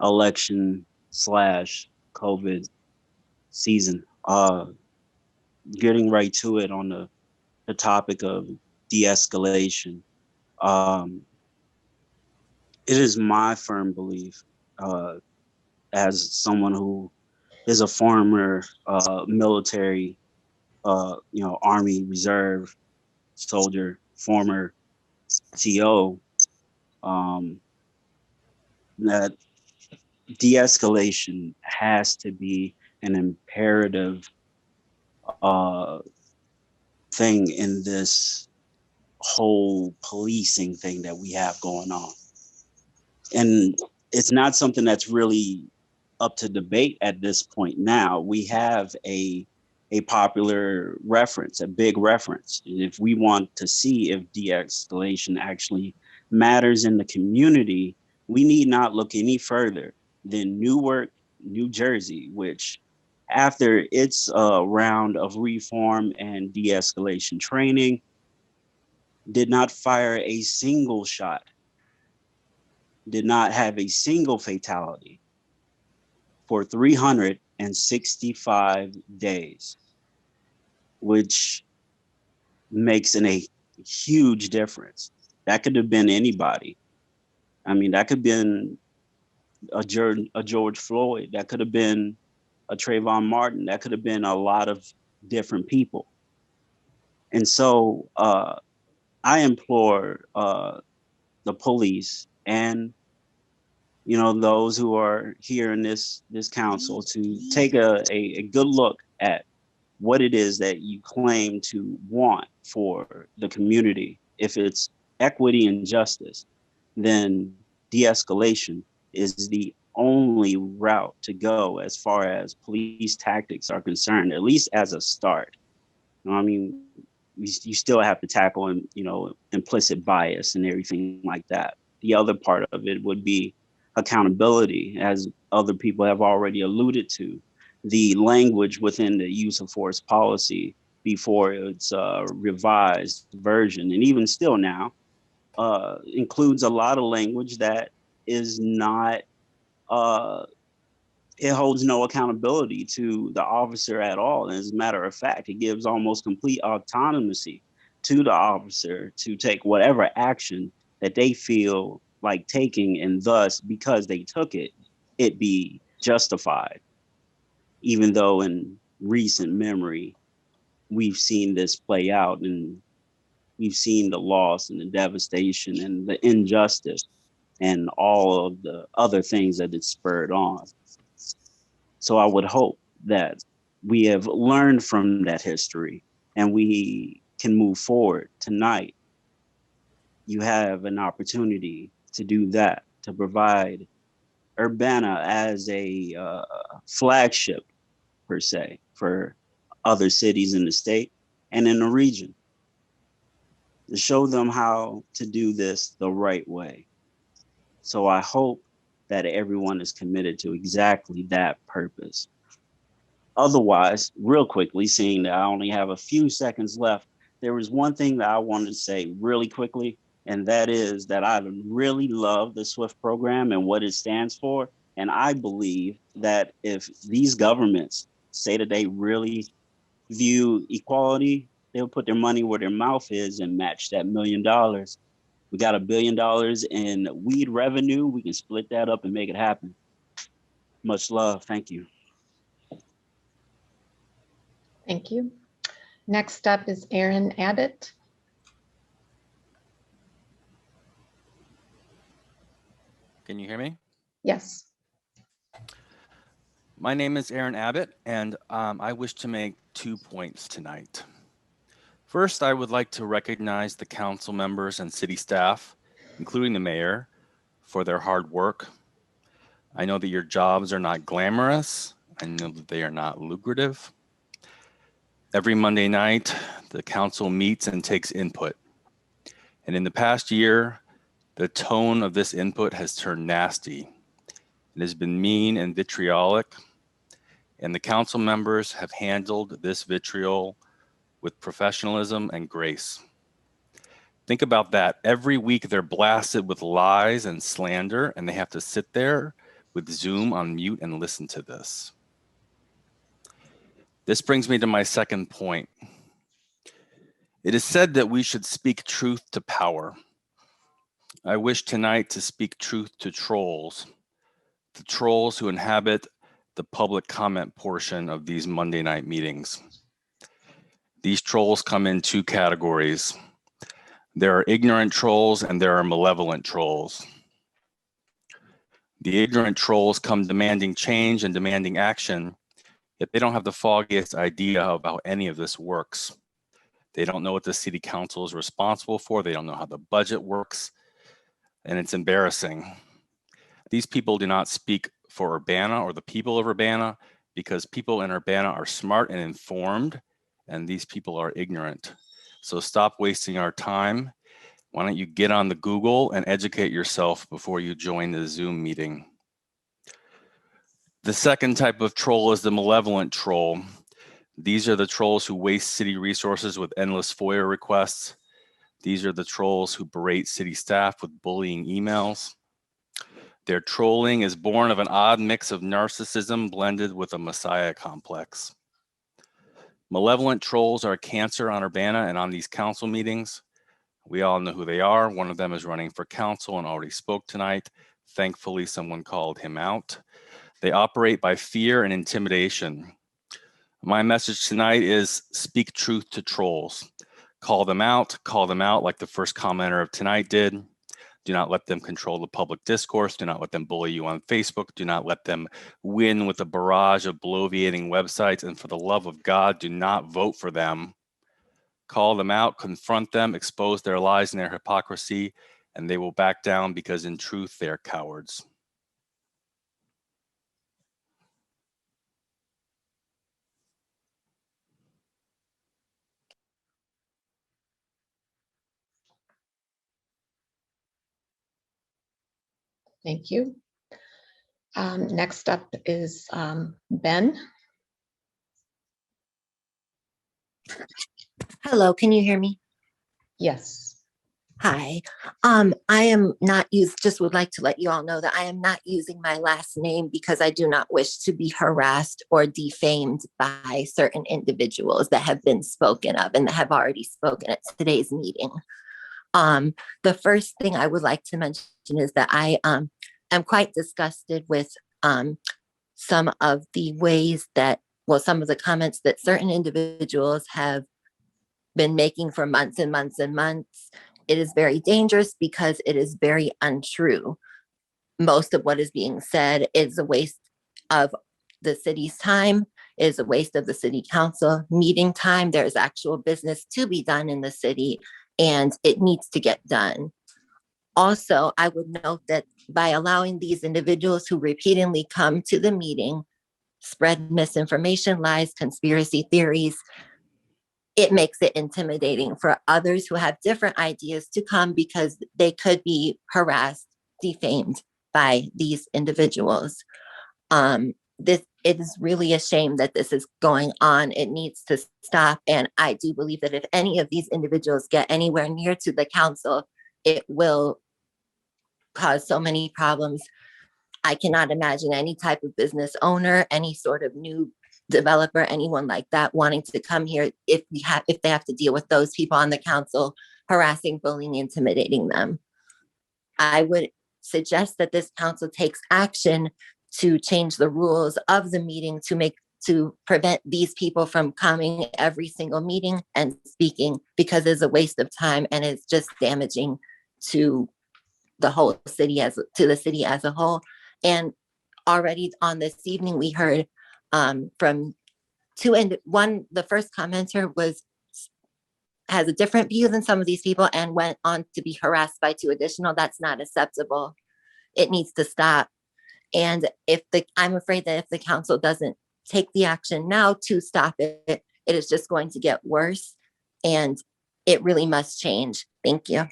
election / COVID season. Getting right to it on the topic of de-escalation. It is my firm belief, as someone who is a former military, Army Reserve soldier, former TO, that de-escalation has to be an imperative thing in this whole policing thing that we have going on. And it's not something that's really up to debate at this point now. We have a popular reference, a big reference. If we want to see if de-escalation actually matters in the community, we need not look any further than Newark, New Jersey, which after its round of reform and de-escalation training, did not fire a single shot, did not have a single fatality for 365 days, which makes a huge difference. That could have been anybody. I mean, that could have been a George Floyd. That could have been a Trayvon Martin. That could have been a lot of different people. And so I implore the police and those who are here in this council to take a good look at what it is that you claim to want for the community. If it's equity and justice, then de-escalation is the only route to go as far as police tactics are concerned, at least as a start. I mean, you still have to tackle, implicit bias and everything like that. The other part of it would be accountability, as other people have already alluded to. The language within the use of force policy before its revised version, and even still now, includes a lot of language that is not, it holds no accountability to the officer at all. As a matter of fact, it gives almost complete autonomy to the officer to take whatever action that they feel like taking, and thus, because they took it, it be justified. Even though in recent memory, we've seen this play out, and we've seen the loss and the devastation and the injustice and all of the other things that it spurred on. So I would hope that we have learned from that history and we can move forward. Tonight, you have an opportunity to do that, to provide Urbana as a flagship, per se, for other cities in the state and in the region, to show them how to do this the right way. So I hope that everyone is committed to exactly that purpose. Otherwise, real quickly, seeing that I only have a few seconds left, there was one thing that I wanted to say really quickly, and that is that I really love the SWIFT program and what it stands for. And I believe that if these governments say that they really view equality, they'll put their money where their mouth is and match that $1 million. We got $1 billion in weed revenue. We can split that up and make it happen. Much love. Thank you. Thank you. Next up is Aaron Abbott. Can you hear me? Yes. My name is Aaron Abbott, and I wish to make 2 points tonight. First, I would like to recognize the council members and city staff, including the mayor, for their hard work. I know that your jobs are not glamorous. I know that they are not lucrative. Every Monday night, the council meets and takes input. And in the past year, the tone of this input has turned nasty. It has been mean and vitriolic, and the council members have handled this vitriol with professionalism and grace. Think about that. Every week they're blasted with lies and slander, and they have to sit there with Zoom on mute and listen to this. This brings me to my second point. It is said that we should speak truth to power. I wish tonight to speak truth to trolls, the trolls who inhabit the public comment portion of these Monday night meetings. These trolls come in 2 categories. There are ignorant trolls and there are malevolent trolls. The ignorant trolls come demanding change and demanding action, yet they don't have the foggiest idea of how any of this works. They don't know what the city council is responsible for. They don't know how the budget works, and it's embarrassing. These people do not speak for Urbana or the people of Urbana, because people in Urbana are smart and informed, and these people are ignorant. So stop wasting our time. Why don't you get on the Google and educate yourself before you join the Zoom meeting? The second type of troll is the malevolent troll. These are the trolls who waste city resources with endless FOIA requests. These are the trolls who berate city staff with bullying emails. Their trolling is born of an odd mix of narcissism blended with a messiah complex. Malevolent trolls are a cancer on Urbana and on these council meetings. We all know who they are. One of them is running for council and already spoke tonight. Thankfully, someone called him out. They operate by fear and intimidation. My message tonight is speak truth to trolls. Call them out like the first commenter of tonight did. Do not let them control the public discourse. Do not let them bully you on Facebook. Do not let them win with a barrage of bloviating websites. And for the love of God, do not vote for them. Call them out, confront them, expose their lies and their hypocrisy, and they will back down because in truth, they are cowards. Thank you. Next up is Ben. Hello, can you hear me? Yes. Hi. I am not just would like to let you all know that I am not using my last name because I do not wish to be harassed or defamed by certain individuals that have been spoken of and that have already spoken at today's meeting. The first thing I would like to mention is that I am quite disgusted with some of the ways that, well, some of the comments that certain individuals have been making for months and months and months. It is very dangerous because it is very untrue. Most of what is being said is a waste of the city's time, is a waste of the city council meeting time. There's actual business to be done in the city and it needs to get done. Also, I would note that by allowing these individuals who repeatedly come to the meeting, spread misinformation, lies, conspiracy theories, it makes it intimidating for others who have different ideas to come because they could be harassed, defamed by these individuals. It is really a shame that this is going on. It needs to stop. And I do believe that if any of these individuals get anywhere near to the council, it will cause so many problems. I cannot imagine any type of business owner, any sort of new developer, anyone like that wanting to come here if they have to deal with those people on the council harassing, bullying, intimidating them. I would suggest that this council takes action to change the rules of the meeting to prevent these people from coming every single meeting and speaking, because it's a waste of time and it's just damaging to the whole city to the city as a whole. And already on this evening, we heard from the first commenter has a different view than some of these people and went on to be harassed by 2 additional. That's not acceptable. It needs to stop. And I'm afraid that if the council doesn't take the action now to stop it, it is just going to get worse, and it really must change. Thank you.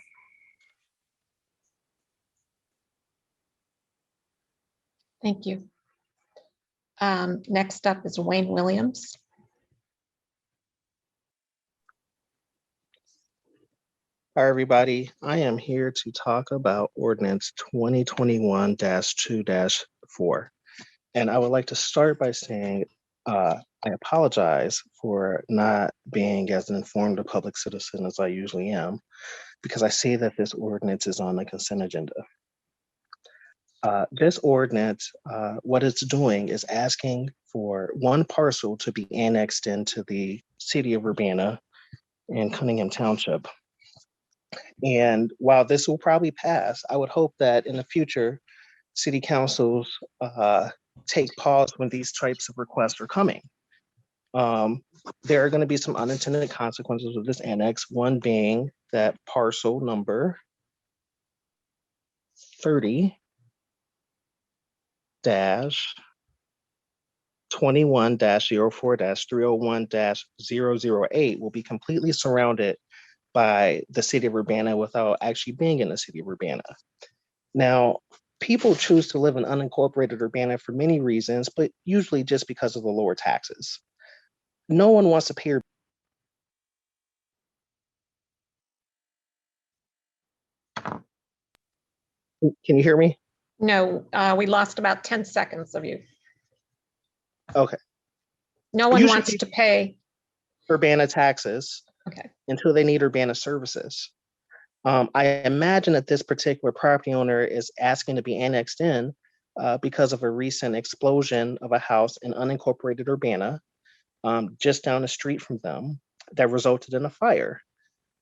Thank you. Next up is Wayne Williams. Hi, everybody. I am here to talk about ordinance 2021-2-4. And I would like to start by saying I apologize for not being as informed a public citizen as I usually am, because I see that this ordinance is on the consent agenda. This ordinance, what it's doing is asking for one parcel to be annexed into the city of Urbana in Cunningham Township. And while this will probably pass, I would hope that in the future, city councils take pause when these types of requests are coming. There are going to be some unintended consequences of this annex, one being that parcel number 30-21-04-301-008 will be completely surrounded by the city of Urbana without actually being in the city of Urbana. Now, people choose to live in unincorporated Urbana for many reasons, but usually just because of the lower taxes. No one wants to pay. Can you hear me? No, we lost about 10 seconds of you. Okay. No one wants to pay Urbana taxes until they need Urbana services. I imagine that this particular property owner is asking to be annexed in because of a recent explosion of a house in unincorporated Urbana just down the street from them that resulted in a fire.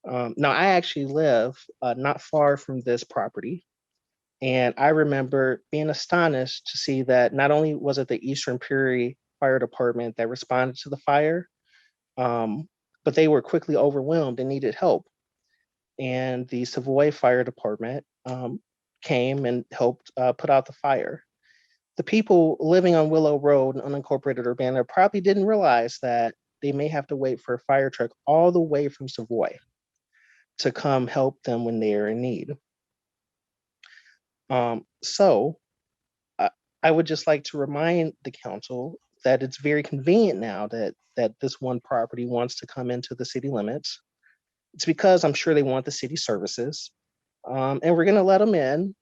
Now, I actually live not far from this property. And I remember being astonished to see that not only was it the Eastern Prairie Fire Department that responded to the fire, but they were quickly overwhelmed and needed help. And the Savoy Fire Department came and helped put out the fire. The people living on Willow Road in unincorporated Urbana probably didn't realize that they may have to wait for a fire truck all the way from Savoy to come help them when they are in need. So I would just like to remind the council that it's very convenient now that this one property wants to come into the city limits. It's because I'm sure they want the city services, and we're going to let them in.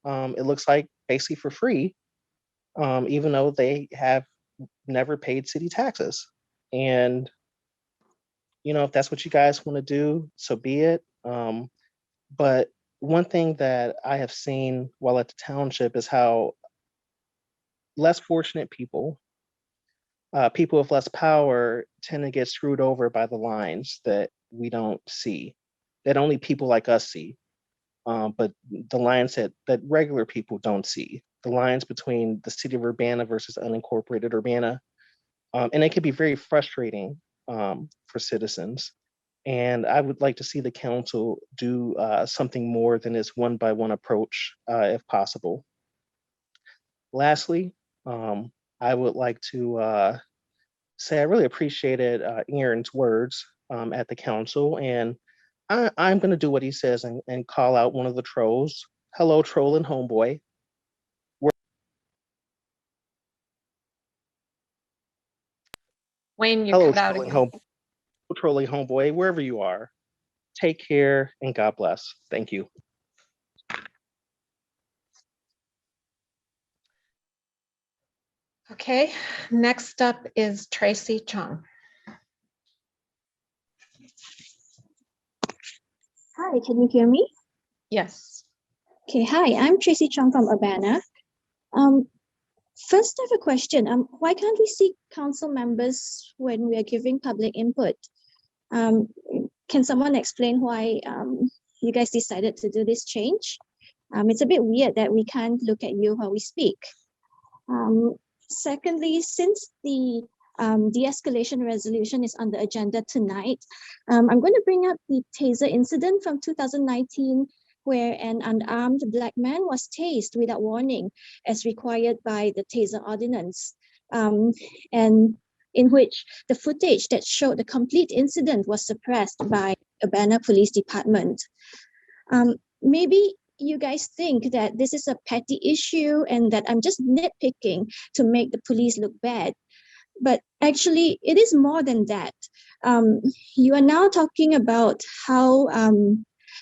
It looks like basically for free, even though they have never paid city taxes. And if that's what you guys want to do, so be it. But one thing that I have seen while at the township is how less fortunate people, people with less power, tend to get screwed over by the lines that we don't see, that only people like us see. But the lines that regular people don't see, the lines between the city of Urbana versus unincorporated Urbana. And it can be very frustrating for citizens. And I would like to see the council do something more than this one-by-one approach, if possible. Lastly, I would like to say I really appreciated Aaron's words at the council, and I'm going to do what he says and call out one of the trolls. Hello, troll and homeboy. Wayne, you Hello, cut out again. trolling homeboy, wherever you are. Take care and God bless. Thank you. Okay, next up is Tracy Chung. Hi, can you hear me? Yes. Okay, hi, I'm Tracy Chung from Urbana. First, I have a question. Why can't we see council members when we are giving public input? Can someone explain why you guys decided to do this change? It's a bit weird that we can't look at you while we speak. Secondly, since the de-escalation resolution is on the agenda tonight, I'm going to bring up the taser incident from 2019, where an unarmed Black man was tased without warning, as required by the taser ordinance, and in which the footage that showed the complete incident was suppressed by Urbana Police Department. Maybe you guys think that this is a petty issue and that I'm just nitpicking to make the police look bad. But actually, it is more than that. You are now talking about how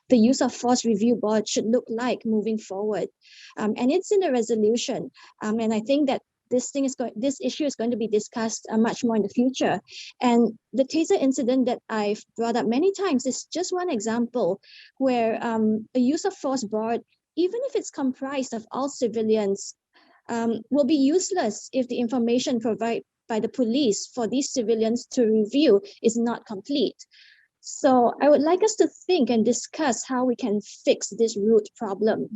the use of force review board should look like moving forward. And it's in the resolution. And I think that this issue is going to be discussed much more in the future. And the taser incident that I've brought up many times is just one example where a use of force board, even if it's comprised of all civilians, will be useless if the information provided by the police for these civilians to review is not complete. So I would like us to think and discuss how we can fix this root problem.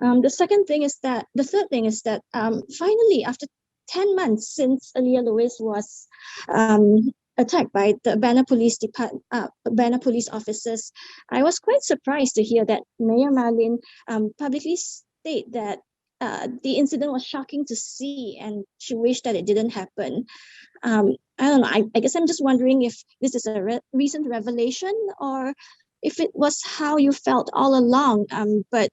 The third thing is that finally, after 10 months since Aaliyah Lewis was attacked by the Urbana police officers, I was quite surprised to hear that Mayor Marlin publicly state that the incident was shocking to see and she wished that it didn't happen. I don't know, I guess I'm just wondering if this is a recent revelation or if it was how you felt all along, but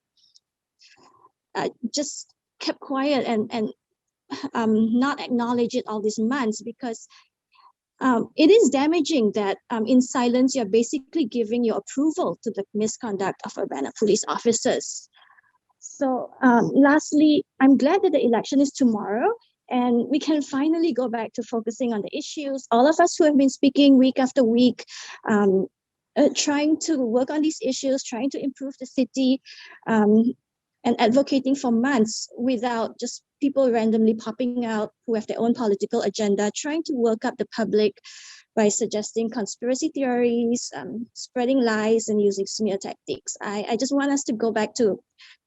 just kept quiet and not acknowledge it all these months, because it is damaging that in silence you're basically giving your approval to the misconduct of Urbana police officers. So lastly, I'm glad that the election is tomorrow and we can finally go back to focusing on the issues. All of us who have been speaking week after week, trying to work on these issues, trying to improve the city, and advocating for months without just people randomly popping out who have their own political agenda, trying to work up the public by suggesting conspiracy theories, spreading lies, and using smear tactics. I just want us to go back to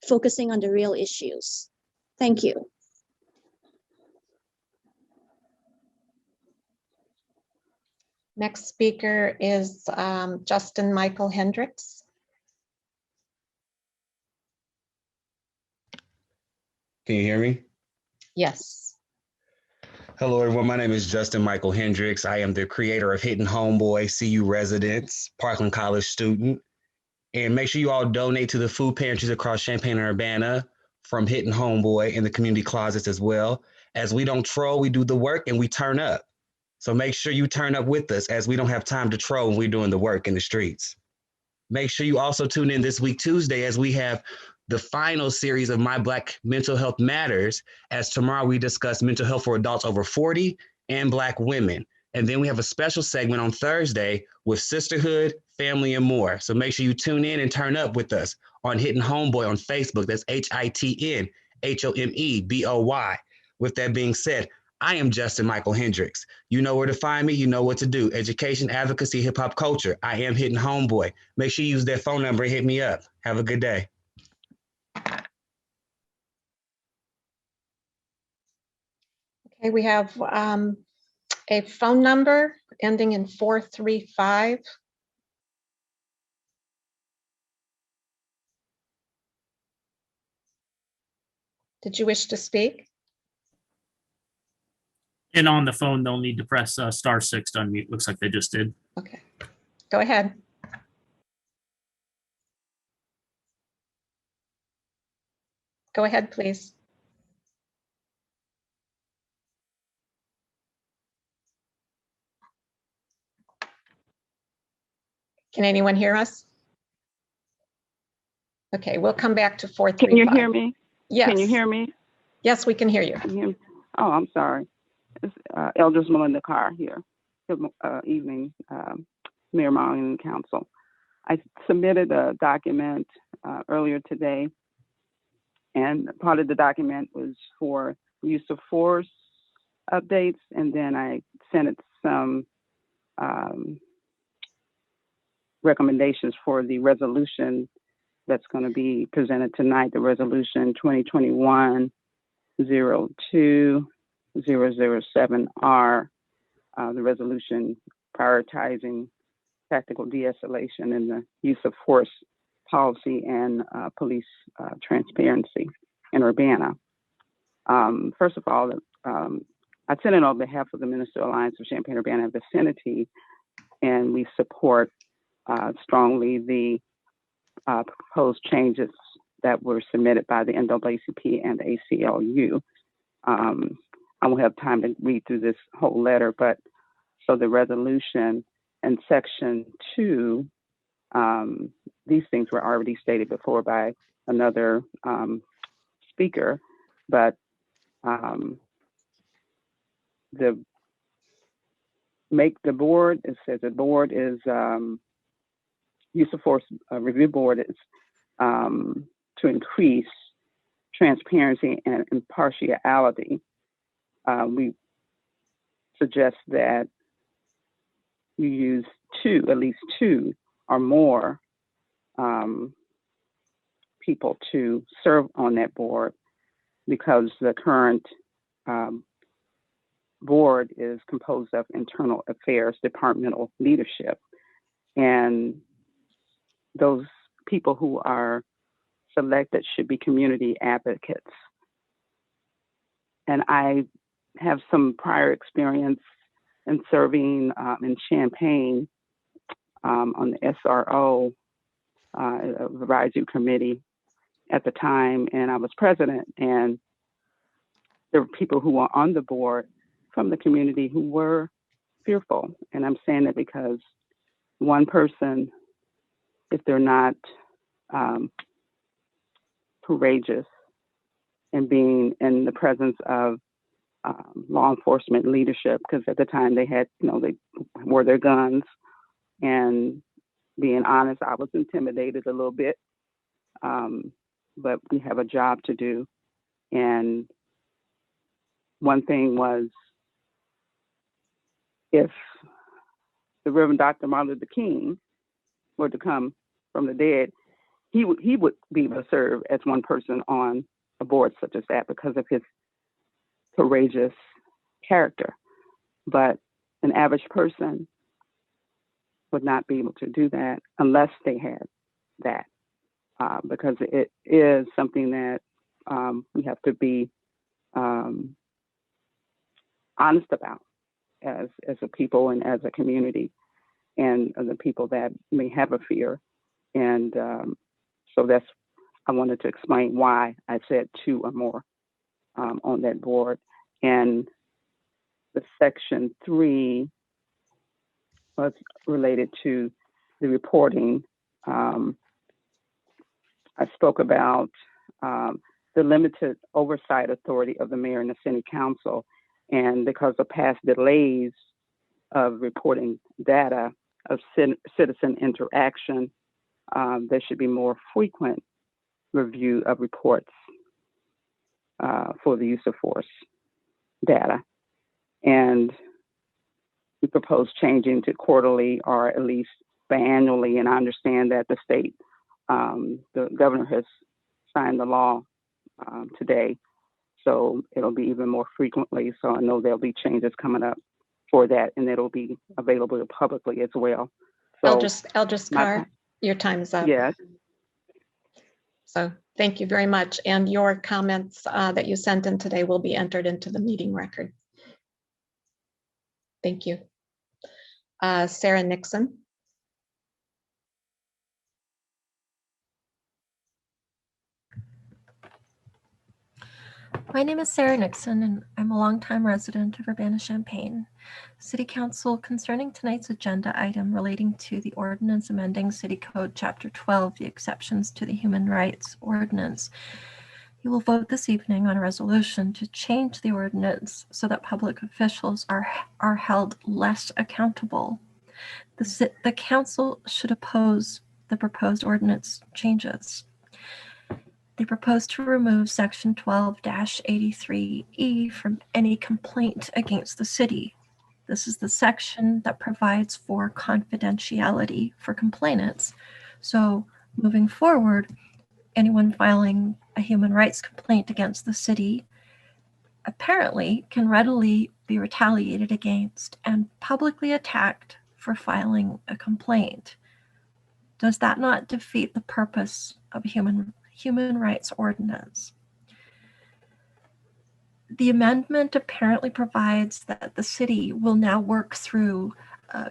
focusing on the real issues. Thank you. Next speaker is Justin Michael Hendricks. Can you hear me? Yes. Hello, everyone. My name is Justin Michael Hendricks. I am the creator of Hitting Homeboy, CU residents, Parkland College student. And make sure you all donate to the food pantries across Champaign and Urbana from Hitting Homeboy and the community closets as well. As we don't troll, we do the work and we turn up. So make sure you turn up with us, as we don't have time to troll when we're doing the work in the streets. Make sure you also tune in this week, Tuesday, as we have the final series of My Black Mental Health Matters, as tomorrow we discuss mental health for adults over 40 and Black women. And then we have a special segment on Thursday with sisterhood, family, and more. So make sure you tune in and turn up with us on Hitting Homeboy on Facebook. That's HITN HOMEBOY. With that being said, I am Justin Michael Hendricks. You know where to find me. You know what to do. Education, advocacy, hip hop culture. I am Hitting Homeboy. Make sure you use that phone number and hit me up. Have a good day. Okay, we have a phone number ending in 435. Did you wish to speak? And on the phone, they'll need to press *6 to unmute. Looks like they just did. Okay, go ahead. Go ahead, please. Can anyone hear us? Okay, we'll come back to 435. Can you hear me? Yes. Can you hear me? Yes, we can hear you. Can you hear me? Oh, I'm sorry. It's Elders Melinda Carr here. Good evening, Mayor Marlin and Council. I submitted a document earlier today, and part of the document was for use of force updates, and then I sent it some recommendations for the resolution that's going to be presented tonight, the resolution 2021-02-007R, the resolution prioritizing tactical de-escalation and the use of force policy and police transparency in Urbana. First of all, I sent it on behalf of the Ministerial Alliance of Champaign-Urbana vicinity, and we support strongly the proposed changes that were submitted by the NAACP and the ACLU. I won't have time to read through this whole letter, but so the resolution in section 2, these things were already stated before by another speaker, but the board, it says the board is use of force review board is to increase transparency and impartiality. We suggest that you use at least two or more people to serve on that board, because the current board is composed of internal affairs, departmental leadership, and those people who are selected should be community advocates. And I have some prior experience in serving in Champaign on the SRO advisory committee at the time, and I was president, and there were people who were on the board from the community who were fearful. And I'm saying that because one person, if they're not courageous and being in the presence of law enforcement leadership, because at the time they had, they wore their guns, and being honest, I was intimidated a little bit but we have a job to do. And one thing was, if the Reverend Dr. Martin Luther King were to come from the dead, he would be able to serve as one person on a board such as that because of his courageous character. But an average person would not be able to do that unless they had that, because it is something that we have to be honest about as a people and as a community, and the people that may have a fear. And so I wanted to explain why I said 2 or more on that board. And the section 3 was related to the reporting. I spoke about the limited oversight authority of the mayor and the city council. And because of past delays of reporting data of citizen interaction, there should be more frequent review of reports for the use of force data. And we propose changing to quarterly or at least biannually. And I understand that the state, the governor has signed the law today, so it'll be even more frequently. So I know there'll be changes coming up for that, and it'll be available publicly as well. So Eldris Carr, your time is up. Yes. So thank you very much. And your comments that you sent in today will be entered into the meeting record. Thank you. Sarah Nixon. My name is Sarah Nixon, and I'm a longtime resident of Urbana-Champaign. City Council, concerning tonight's agenda item relating to the ordinance amending City Code Chapter 12, the exceptions to the Human Rights Ordinance, you will vote this evening on a resolution to change the ordinance so that public officials are held less accountable. The council should oppose the proposed ordinance changes. They propose to remove Section 12-83E from any complaint against the city. This is the section that provides for confidentiality for complainants. So moving forward, anyone filing a human rights complaint against the city apparently can readily be retaliated against and publicly attacked for filing a complaint. Does that not defeat the purpose of a human rights ordinance? The amendment apparently provides that the city will now work through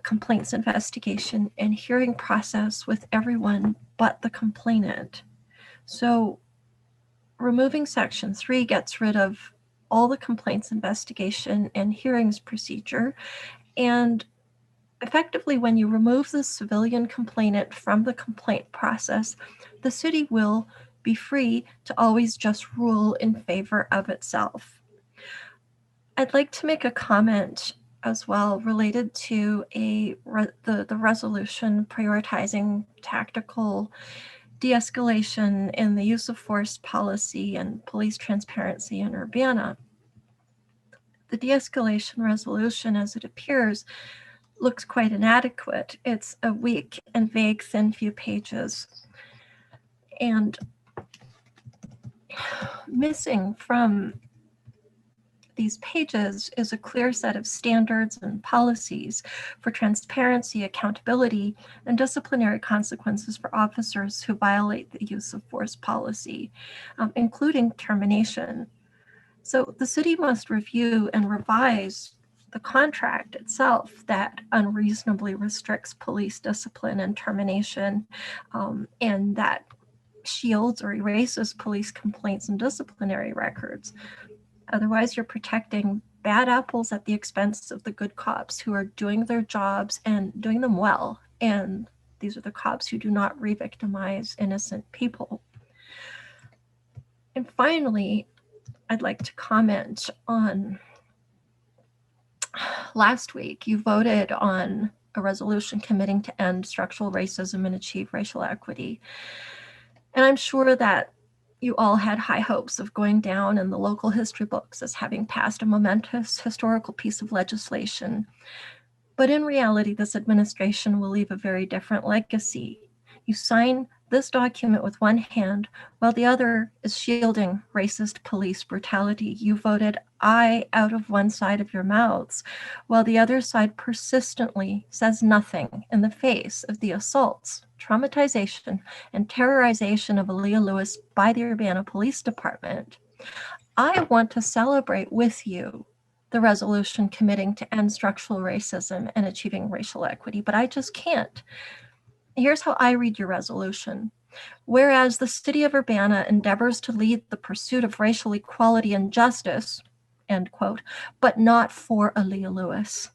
complaints investigation and hearing process with everyone but the complainant. So removing Section 3 gets rid of all the complaints investigation and hearings procedure. And effectively, when you remove the civilian complainant from the complaint process, the city will be free to always just rule in favor of itself. I'd like to make a comment as well related to the resolution prioritizing tactical de-escalation in the use of force policy and police transparency in Urbana. The de-escalation resolution, as it appears, looks quite inadequate. It's a weak and vague, thin few pages. And missing from these pages is a clear set of standards and policies for transparency, accountability, and disciplinary consequences for officers who violate the use of force policy, including termination. So the city must review and revise the contract itself that unreasonably restricts police discipline and termination, and that shields or erases police complaints and disciplinary records. Otherwise, you're protecting bad apples at the expense of the good cops who are doing their jobs and doing them well. And these are the cops who do not re-victimize innocent people. And finally, I'd like to comment on last week, you voted on a resolution committing to end structural racism and achieve racial equity. And I'm sure that you all had high hopes of going down in the local history books as having passed a momentous historical piece of legislation. But in reality, this administration will leave a very different legacy. You sign this document with one hand while the other is shielding racist police brutality. You voted aye out of one side of your mouths while the other side persistently says nothing in the face of the assaults, traumatization, and terrorization of Aaliyah Lewis by the Urbana Police Department. I want to celebrate with you the resolution committing to end structural racism and achieving racial equity, but I just can't. Here's how I read your resolution. Whereas the city of Urbana endeavors to lead the pursuit of racial equality and justice, end quote, but not for Aaliyah Lewis,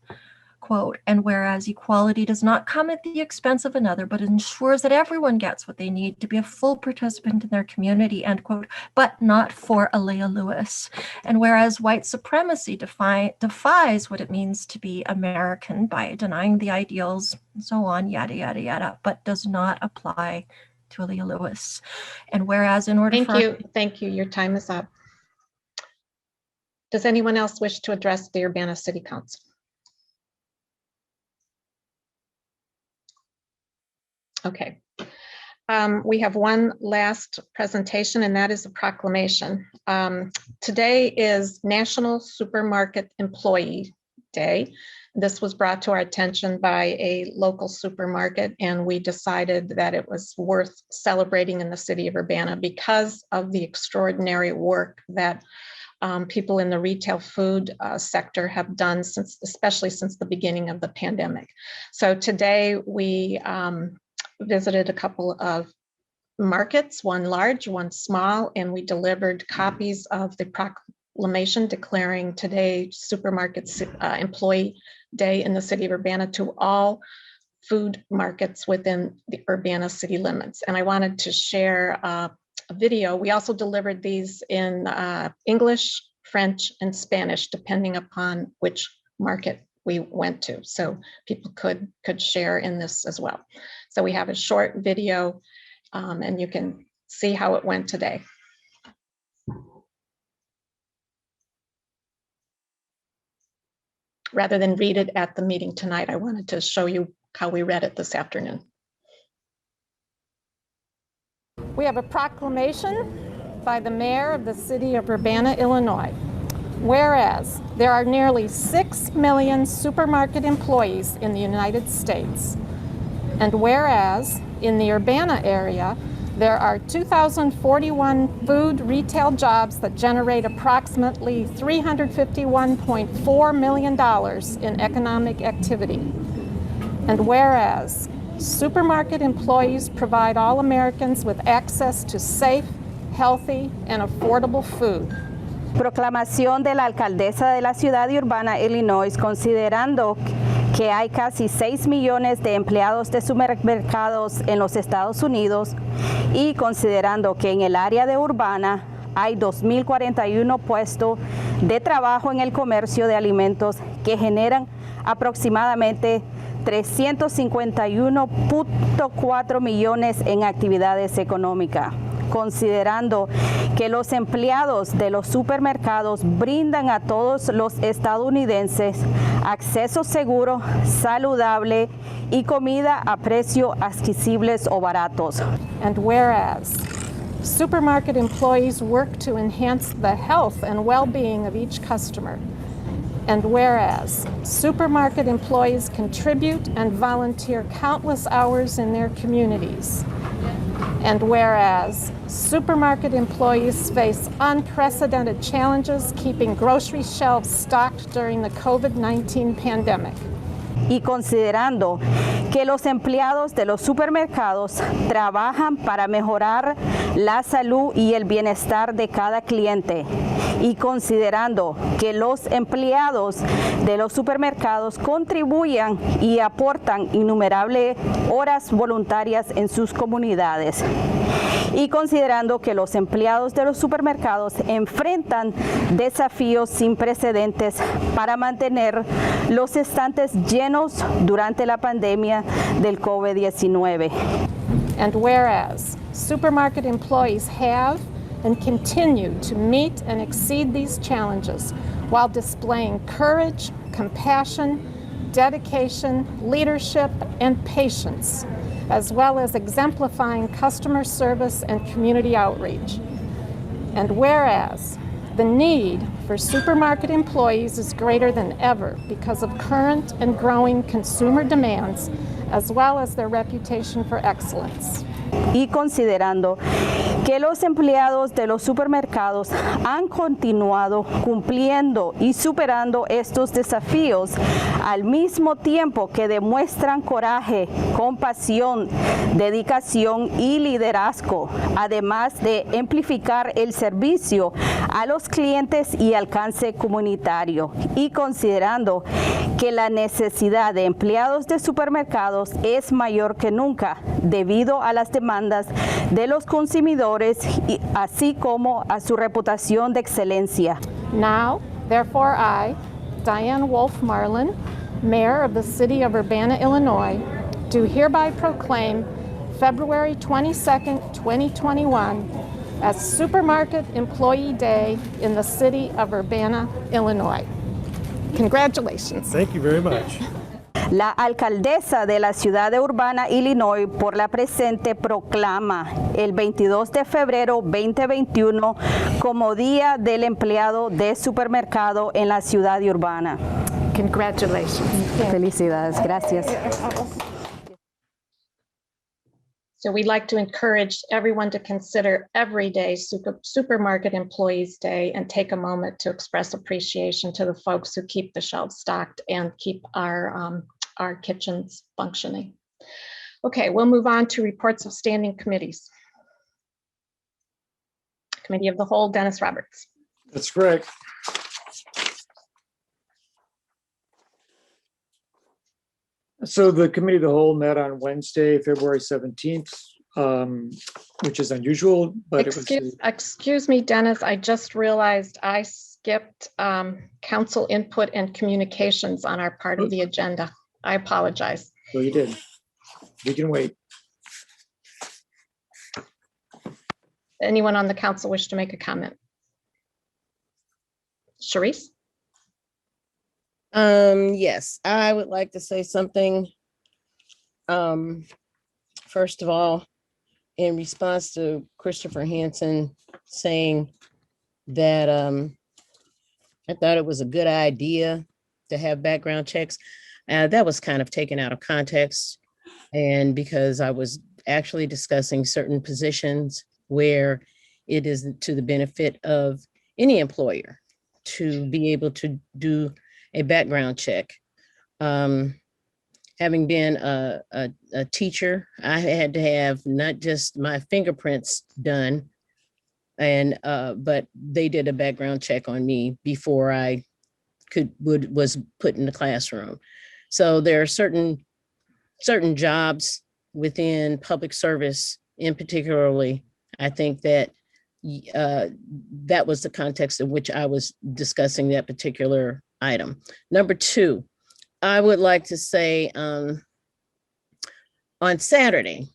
quote, and whereas equality does not come at the expense of another, but ensures that everyone gets what they need to be a full participant in their community, end quote, but not for Aaliyah Lewis. And whereas white supremacy defies what it means to be American by denying the ideals and so on, yada, yada, yada, but does not apply to Aaliyah Lewis. And whereas in order Thank you. Your time is up. Does anyone else wish to address the Urbana City Council? Okay. We have one last presentation, and that is a proclamation. Today is National Supermarket Employee Day. This was brought to our attention by a local supermarket, and we decided that it was worth celebrating in the city of Urbana because of the extraordinary work that people in the retail food sector have done especially since the beginning of the pandemic. So today we visited a couple of markets, one large, one small, and we delivered copies of the proclamation declaring today Supermarket Employee Day in the city of Urbana to all food markets within the Urbana city limits. And I wanted to share a video. We also delivered these in English, French, and Spanish, depending upon which market we went to. So people could share in this as well. So we have a short video and you can see how it went today. Rather than read it at the meeting tonight, I wanted to show you how we read it this afternoon. We have a proclamation by the mayor of the city of Urbana, Illinois. Whereas there are nearly 6 million supermarket employees in the United States, and whereas in the Urbana area, there are 2,041 food retail jobs that generate approximately $351.4 million in economic activity. And whereas supermarket employees provide all Americans with access to safe, healthy, and affordable food. Proclamación de la alcaldesa de la ciudad de Urbana, Illinois, considerando que hay casi 6 millones de empleados de supermercados en los Estados Unidos y considerando que en el área de Urbana hay 2.041 puestos de trabajo en el comercio de alimentos que generan aproximadamente 351.4 millones en actividades económicas. Considerando que los empleados de los supermercados brindan a todos los estadounidenses acceso seguro, saludable y comida a precios accesibles o baratos. And whereas supermarket employees work to enhance the health and well-being of each customer. And whereas supermarket employees contribute and volunteer countless hours in their communities. And whereas supermarket employees face unprecedented challenges keeping grocery shelves stocked during the COVID-19 pandemic. Y considerando que los empleados de los supermercados trabajan para mejorar la salud y el bienestar de cada cliente. Y considerando que los empleados de los supermercados contribuyen y aportan innumerables horas voluntarias en sus comunidades. Y considerando que los empleados de los supermercados enfrentan desafíos sin precedentes para mantener los estantes llenos durante la pandemia del COVID-19. And whereas supermarket employees have and continue to meet and exceed these challenges while displaying courage, compassion, dedication, leadership, and patience, as well as exemplifying customer service and community outreach. And whereas the need for supermarket employees is greater than ever because of current and growing consumer demands, as well as their reputation for excellence. Y considerando que los empleados de los supermercados han continuado cumpliendo y superando estos desafíos al mismo tiempo que demuestran coraje, compasión, dedicación y liderazgo, además de amplificar el servicio a los clientes y alcance comunitario, y considerando que la necesidad de empleados de supermercados es mayor que nunca debido a las demandas de los consumidores, y así como a su reputación de excelencia. Now, therefore, I, Diane Wolf Marlin, Mayor of the City of Urbana, Illinois, do hereby proclaim February 22nd, 2021 as Supermarket Employee Day in the City of Urbana, Illinois. Congratulations. Thank you very much. La alcaldesa de la ciudad de Urbana, Illinois, por la presente proclama el 22 de febrero 2021 como Día del Empleado de Supermercado en la ciudad de Urbana. Congratulations. Felicidades, gracias. So we'd like to encourage everyone to consider every day Supermarket Employees Day and take a moment to express appreciation to the folks who keep the shelves stocked and keep our kitchens functioning. Okay, we'll move on to reports of standing committees. Committee of the Whole, Dennis Roberts. That's correct. So the Committee of the Whole met on Wednesday, February 17th, which is unusual, but Excuse me, Dennis, I just realized I skipped council input and communications on our part of the agenda. I apologize. So you did. We can wait. Anyone on the council wish to make a comment? Sharice? Yes, I would like to say something. First of all, in response to Christopher Hansen saying that I thought it was a good idea to have background checks. That was kind of taken out of context. And because I was actually discussing certain positions where it is to the benefit of any employer to be able to do a background check. Having been a teacher, I had to have not just my fingerprints done, and but they did a background check on me before I was put in the classroom. So there are certain jobs within public service, in particularly, I think that that was the context in which I was discussing that particular item. Number two, I would like to say on Saturday,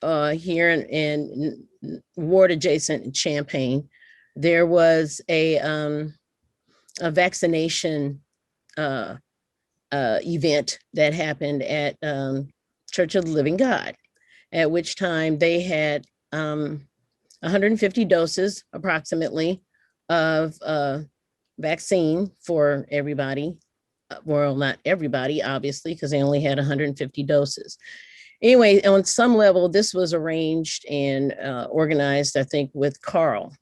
here in ward adjacent in Champaign, there was a vaccination event that happened at Church of the Living God, at which time they had 150 doses approximately of vaccine for everybody. Well, not everybody, obviously, because they only had 150 doses. Anyway, on some level, this was arranged and organized, I think, with Carl.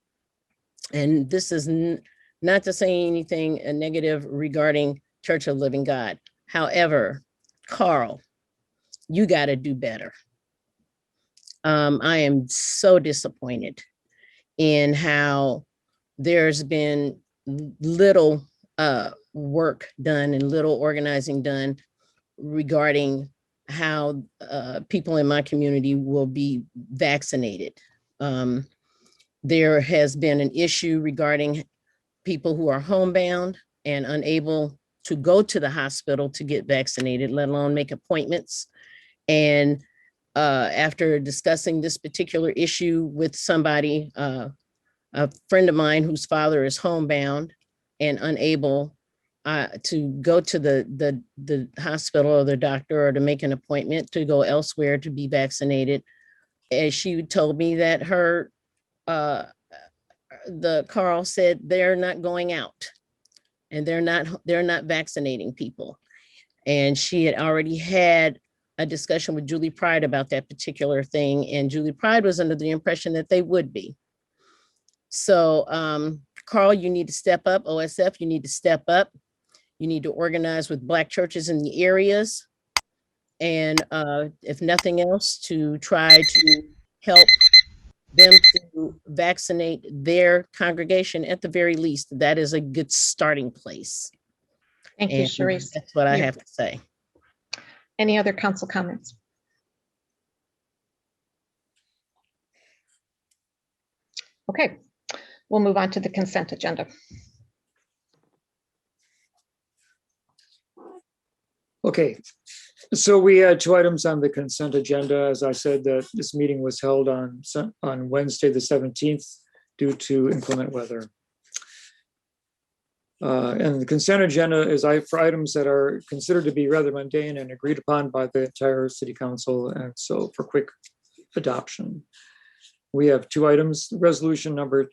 And this is not to say anything negative regarding Church of Living God. However, Carl, you got to do better. I am so disappointed in how there's been little work done and little organizing done regarding how people in my community will be vaccinated. There has been an issue regarding people who are homebound and unable to go to the hospital to get vaccinated, let alone make appointments. And after discussing this particular issue with somebody, a friend of mine whose father is homebound and unable to go to the hospital or the doctor or to make an appointment to go elsewhere to be vaccinated. And she told me that the Carl said they're not going out and they're not vaccinating people. And she had already had a discussion with Julie Pride about that particular thing. And Julie Pride was under the impression that they would be. So Carl, you need to step up. OSF, you need to step up. You need to organize with Black churches in the areas. And if nothing else, to try to help them to vaccinate their congregation at the very least. That is a good starting place. Thank you, Sharice. That's what I have to say. Any other council comments? Okay, we'll move on to the consent agenda. Okay, so we had 2 items on the consent agenda. As I said, this meeting was held on Wednesday, the 17th, due to inclement weather. And the consent agenda is for items that are considered to be rather mundane and agreed upon by the entire city council, and so for quick adoption. We have 2 items, resolution number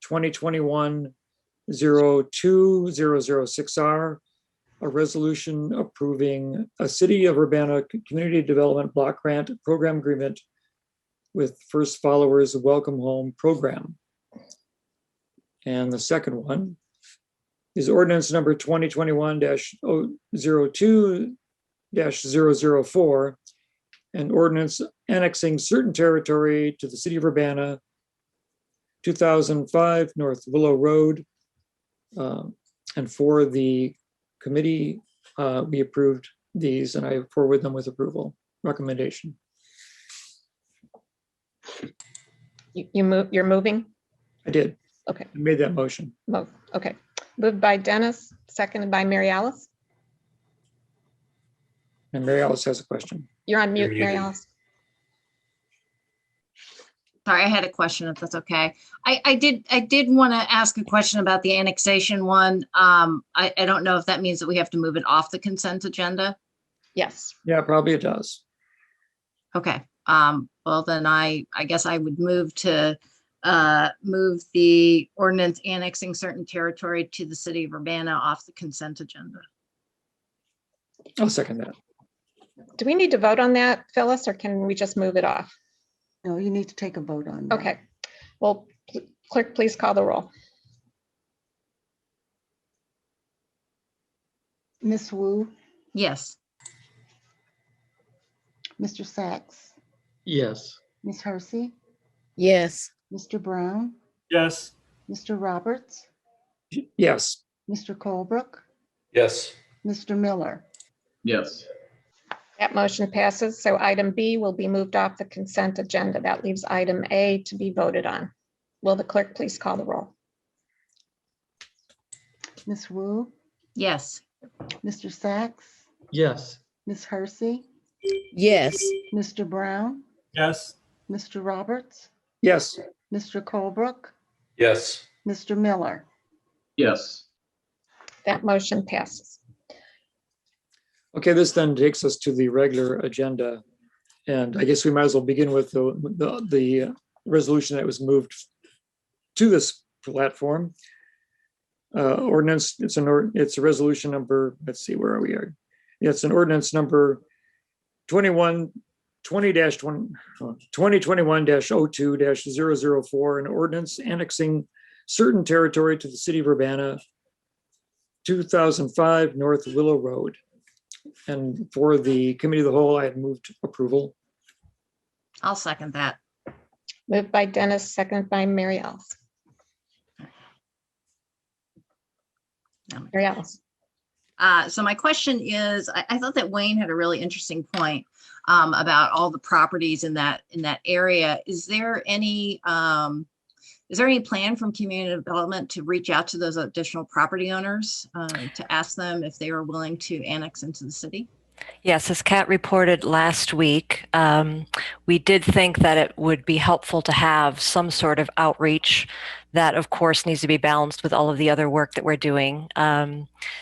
2021-02-006R, a resolution approving a City of Urbana Community Development Block Grant Program Agreement with First Followers Welcome Home Program. And the second one is ordinance number 2021-02-004, an ordinance annexing certain territory to the City of Urbana, 2005 North Willow Road. And for the committee, we approved these and I forward them with approval recommendation. You're moving? I did. Okay. I made that motion. Okay. Moved by Dennis, seconded by Mary Alice. And Mary Alice has a question. You're on mute, Mary Alice. Sorry, I had a question, if that's okay. I did want to ask a question about the annexation one. I don't know if that means that we have to move it off the consent agenda. Yes. Yeah, probably it does. Okay. Well, then I guess I would move to move the ordinance annexing certain territory to the City of Urbana off the consent agenda. I'll second that. Do we need to vote on that, Phyllis, or can we just move it off? No, you need to take a vote on that. Okay. Well, clerk, please call the roll. Ms. Wu, Yes. Mr. Sachs, Yes. Ms. Hersey, Yes. Mr. Brown, Yes. Mr. Roberts, Yes. Mr. Colebrook, Yes. Mr. Miller. Yes. That motion passes. So item B will be moved off the consent agenda. That leaves item A to be voted on. Will the clerk please call the roll? Ms. Wu, Yes. Mr. Sachs, Yes. Ms. Hersey, Yes. Mr. Brown, Yes. Mr. Roberts, Yes. Mr. Colebrook, Yes. Mr. Miller. Yes. That motion passes. Okay, this then takes us to the regular agenda. And I guess we might as well begin with the resolution that was moved to this platform. Ordinance, it's a resolution number, let's see, where are we? It's an ordinance number 2021-02-004, an ordinance annexing certain territory to the City of Urbana, 2005 North Willow Road. And for the committee of the whole, I had moved approval. I'll second that. Moved by Dennis, seconded by Mary Alice. Mary Alice. So my question is, I thought that Wayne had a really interesting point about all the properties in that area. Is there any plan from community development to reach out to those additional property owners to ask them if they are willing to annex into the city? Yes, as Kat reported last week, we did think that it would be helpful to have some sort of outreach that, of course, needs to be balanced with all of the other work that we're doing.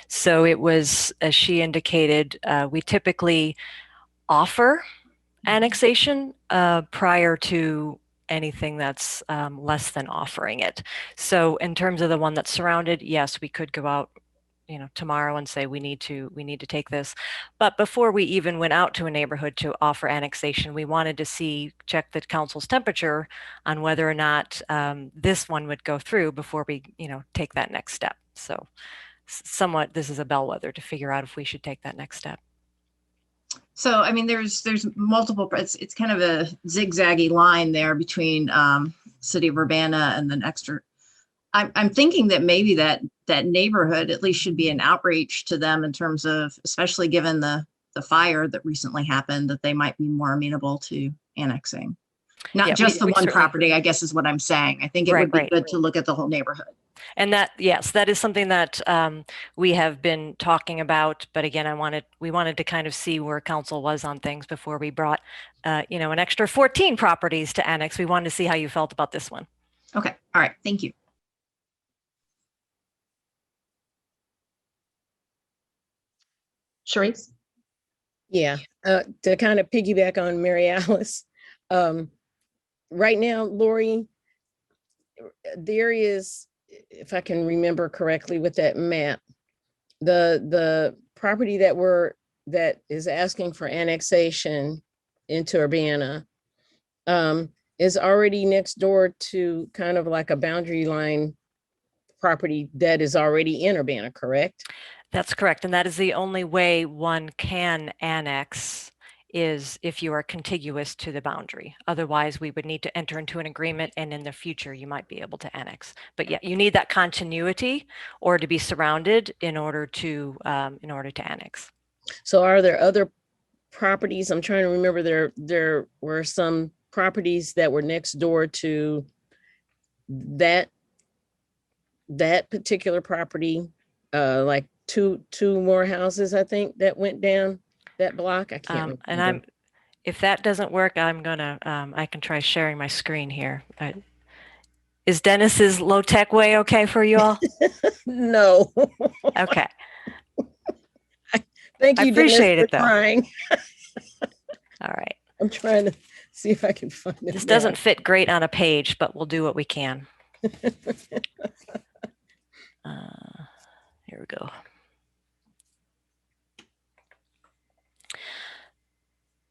So it was, as she indicated, we typically offer annexation prior to anything that's less than offering it. So in terms of the one that's surrounded, yes, we could go out, you know, tomorrow and say we need to take this. But before we even went out to a neighborhood to offer annexation, we wanted to check the council's temperature on whether or not this one would go through before we, you know, take that next step. So somewhat this is a bellwether to figure out if we should take that next step. So, I mean, there's multiple, it's kind of a zigzaggy line there between City of Urbana and then extra. I'm thinking that maybe that neighborhood at least should be an outreach to them in terms of, especially given the fire that recently happened, that they might be more amenable to annexing. Not just the one property, I guess is what I'm saying. I think it would be good to look at the whole neighborhood. And that, yes, that is something that we have been talking about. But again, we wanted to kind of see where council was on things before we brought, you know, an extra 14 properties to annex. We wanted to see how you felt about this one. Okay. All right. Thank you. Sharice? Yeah, to kind of piggyback on Mary Alice, right now, Lori, there is, if I can remember correctly with that map, the property that is asking for annexation into Urbana is already next door to kind of like a boundary line property that is already in Urbana, correct? That's correct. And that is the only way one can annex is if you are contiguous to the boundary. Otherwise, we would need to enter into an agreement, and in the future, you might be able to annex. But yeah, you need that continuity or to be surrounded in order to annex. So are there other properties? I'm trying to remember, there were some properties that were next door to that particular property, like two more houses, I think, that went down that block. I can't remember. And if that doesn't work, I'm gonna I can try sharing my screen here. Is Dennis's low tech way okay for you all? No. Okay. Thank you, I appreciate Dennis, it though. for trying. All right. I'm trying to see if I can find it. This doesn't fit great on a page, but we'll do what we can. Here we go.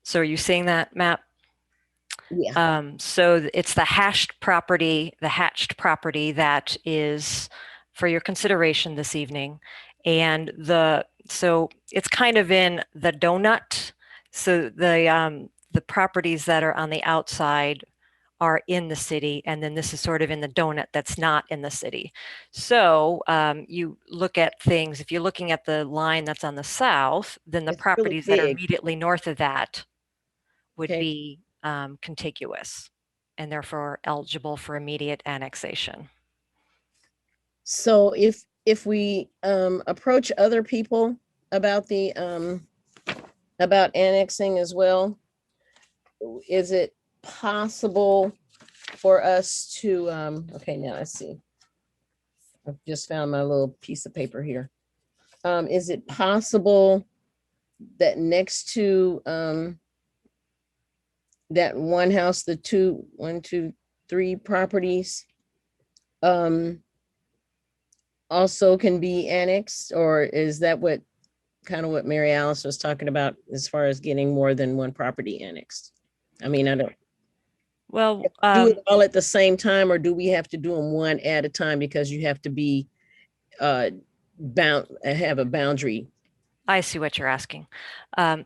So are you seeing that map? Yeah. So it's the hatched property that is for your consideration this evening. And so it's kind of in the donut. So the properties that are on the outside are in the city, and then this is sort of in the donut that's not in the city. So you look at things, if you're looking at the line that's on the south, then the properties that are immediately north of that would be contiguous and therefore eligible for immediate annexation. So if we approach other people about the about annexing as well, is it possible for us to okay, now let's see. I've just found my little piece of paper here. Is it possible that next to that one house, the 1, 2, 3 properties also can be annexed, or is that what kind of what Mary Alice was talking about as far as getting more than one property annexed? I mean, I don't. Well, do it all at the same time, or do we have to do them one at a time because you have to be bound, have a boundary? I see what you're asking.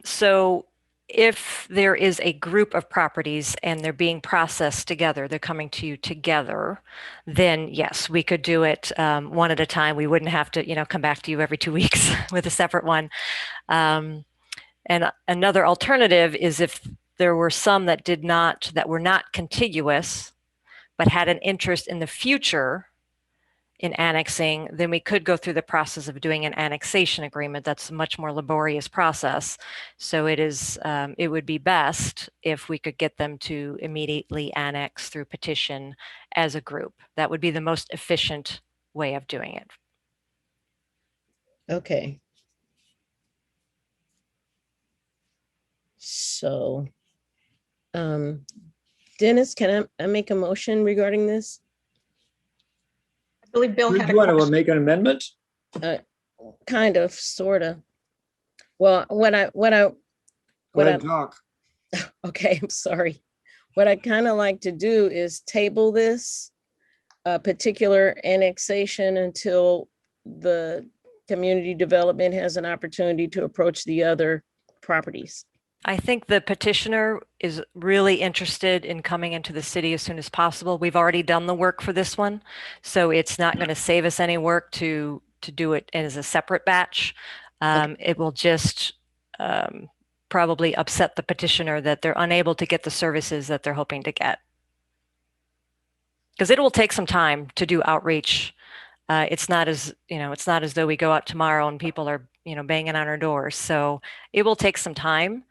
So if there is a group of properties and they're being processed together, they're coming to you together, then yes, we could do it one at a time. We wouldn't have to, you know, come back to you every 2 weeks with a separate one. And another alternative is if there were some that were not contiguous, but had an interest in the future in annexing, then we could go through the process of doing an annexation agreement. That's a much more laborious process. So it would be best if we could get them to immediately annex through petition as a group. That would be the most efficient way of doing it. Okay. So, Dennis, can I make a motion regarding this? I believe Bill Do had you a want to question. make an amendment? Kind of, sort of. Well, Go ahead and talk. Okay, I'm sorry. What I kind of like to do is table this particular annexation until the community development has an opportunity to approach the other properties. I think the petitioner is really interested in coming into the city as soon as possible. We've already done the work for this one, so it's not going to save us any work to do it as a separate batch. It will just probably upset the petitioner that they're unable to get the services that they're hoping to get. Because it will take some time to do outreach. It's not as though we go out tomorrow and people are, banging on our doors. So it will take some time.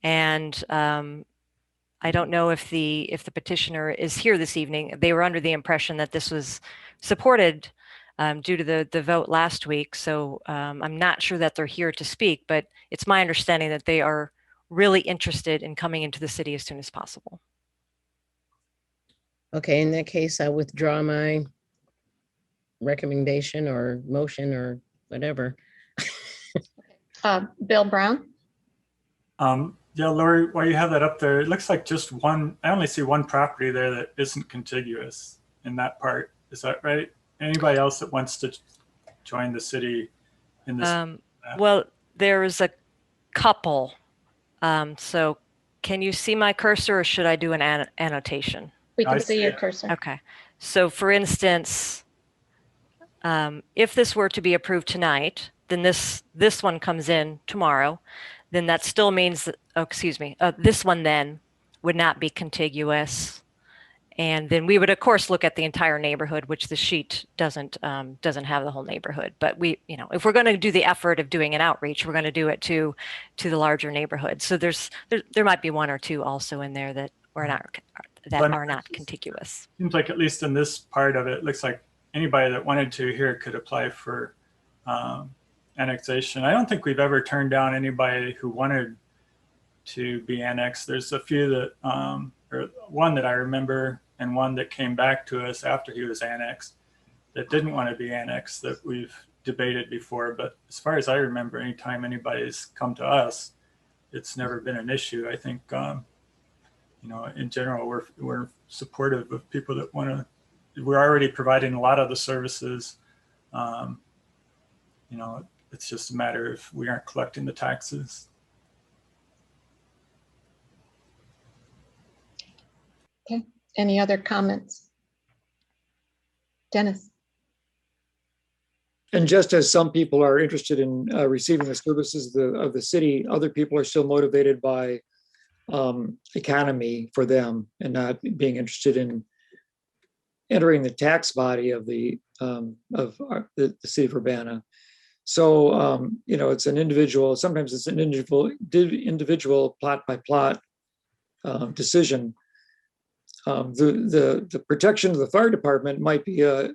And I don't know if the petitioner is here this evening. They were under the impression that this was supported due to the vote last week. So I'm not sure that they're here to speak, but it's my understanding that they are really interested in coming into the city as soon as possible. Okay, in that case, I withdraw my recommendation or motion or whatever. Bill Brown? Yeah, Lori, while you have that up there, it looks like just one, I only see one property there that isn't contiguous in that part. Is that right? Anybody else that wants to join the city in this? Well, there's a couple. So can you see my cursor or should I do an annotation? We can see your cursor. Okay. So for instance, if this were to be approved tonight, then this one comes in tomorrow, then that still means that, this one then would not be contiguous. And then we would of course look at the entire neighborhood, which the sheet doesn't have the whole neighborhood. But if we're going to do the effort of doing an outreach, we're going to do it to the larger neighborhood. So there might be one or two also in there that are not contiguous. Seems like at least in this part of it, looks like anybody that wanted to here could apply for annexation. I don't think we've ever turned down anybody who wanted to be annexed. There's a few that, or one that I remember and one that came back to us after he was annexed that didn't want to be annexed that we've debated before. But as far as I remember, anytime anybody's come to us, it's never been an issue. I think, in general, we're supportive of people that want to. We're already providing a lot of the services. It's just a matter of we aren't collecting the taxes. Okay. Any other comments? Dennis? And just as some people are interested in receiving the services of the city, other people are still motivated by economy for them and not being interested in entering the tax body of the city of Urbana. So it's an individual. Sometimes it's an individual plot by plot decision. The protection of the fire department might be a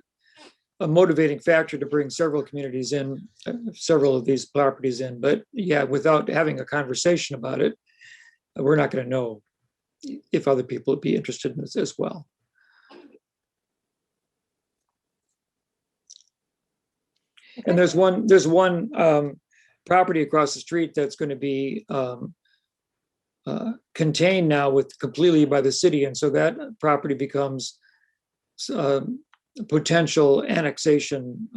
motivating factor to bring several communities in, several of these properties in. But yeah, without having a conversation about it, we're not going to know if other people would be interested in this as well. Okay. And there's one property across the street that's going to be contained now completely by the city, and so that property becomes potential annexation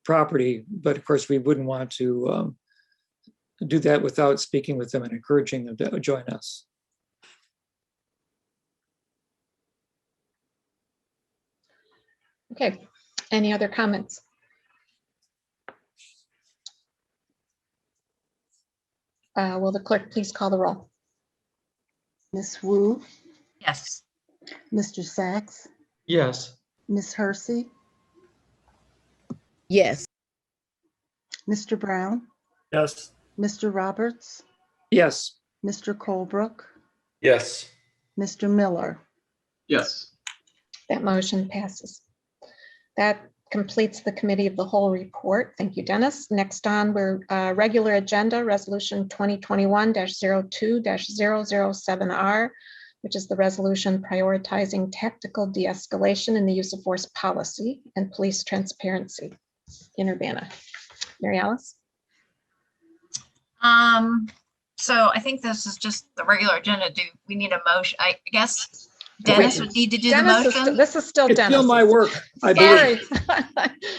property. But of course, we wouldn't want to do that without speaking with them and encouraging them to join us. Okay. Any other comments? Will the clerk please call the roll? Ms. Wu, Yes. Mr. Sachs, Yes. Ms. Hersey, Yes. Mr. Brown, Yes. Mr. Roberts, Yes. Mr. Colebrook, Yes. Mr. Miller. Yes. That motion passes. That completes the committee of the whole report. Thank you, Dennis. Next on, we're regular agenda, resolution 2021-02-007R, which is the resolution prioritizing tactical de-escalation in the use of force policy and police transparency in Urbana. Mary Alice? So I think this is just the regular agenda. Do we need a motion? I guess Dennis would need to do the Dennis motion. this is still It's Dennis. still my work, I Sorry. believe.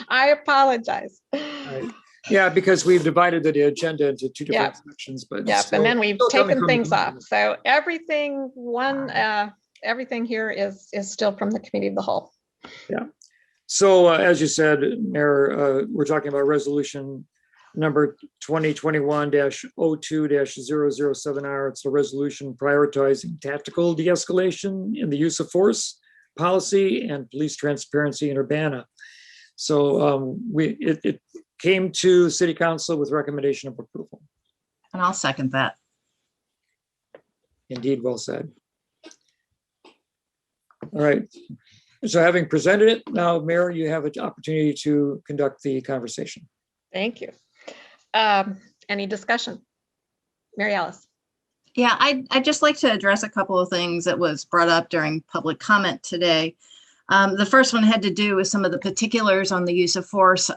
I apologize. Right. Yeah, because we've divided the agenda into two different sections, but it's Yep, still- and then we've still coming taken from the things committee. off. So everything everything here is still from the committee of the whole. Yeah. So as you said, Mayor, we're talking about resolution number 2021-02-007R. It's a resolution prioritizing tactical de-escalation in the use of force policy and police transparency in Urbana. So it came to City Council with recommendation of approval. And I'll second that. Indeed, well said. All right. So having presented it, now, Mayor, you have an opportunity to conduct the conversation. Thank you. Any discussion? Mary Alice? Yeah, I'd just like to address a couple of things that was brought up during public comment today. The first one had to do with some of the particulars on the use of force,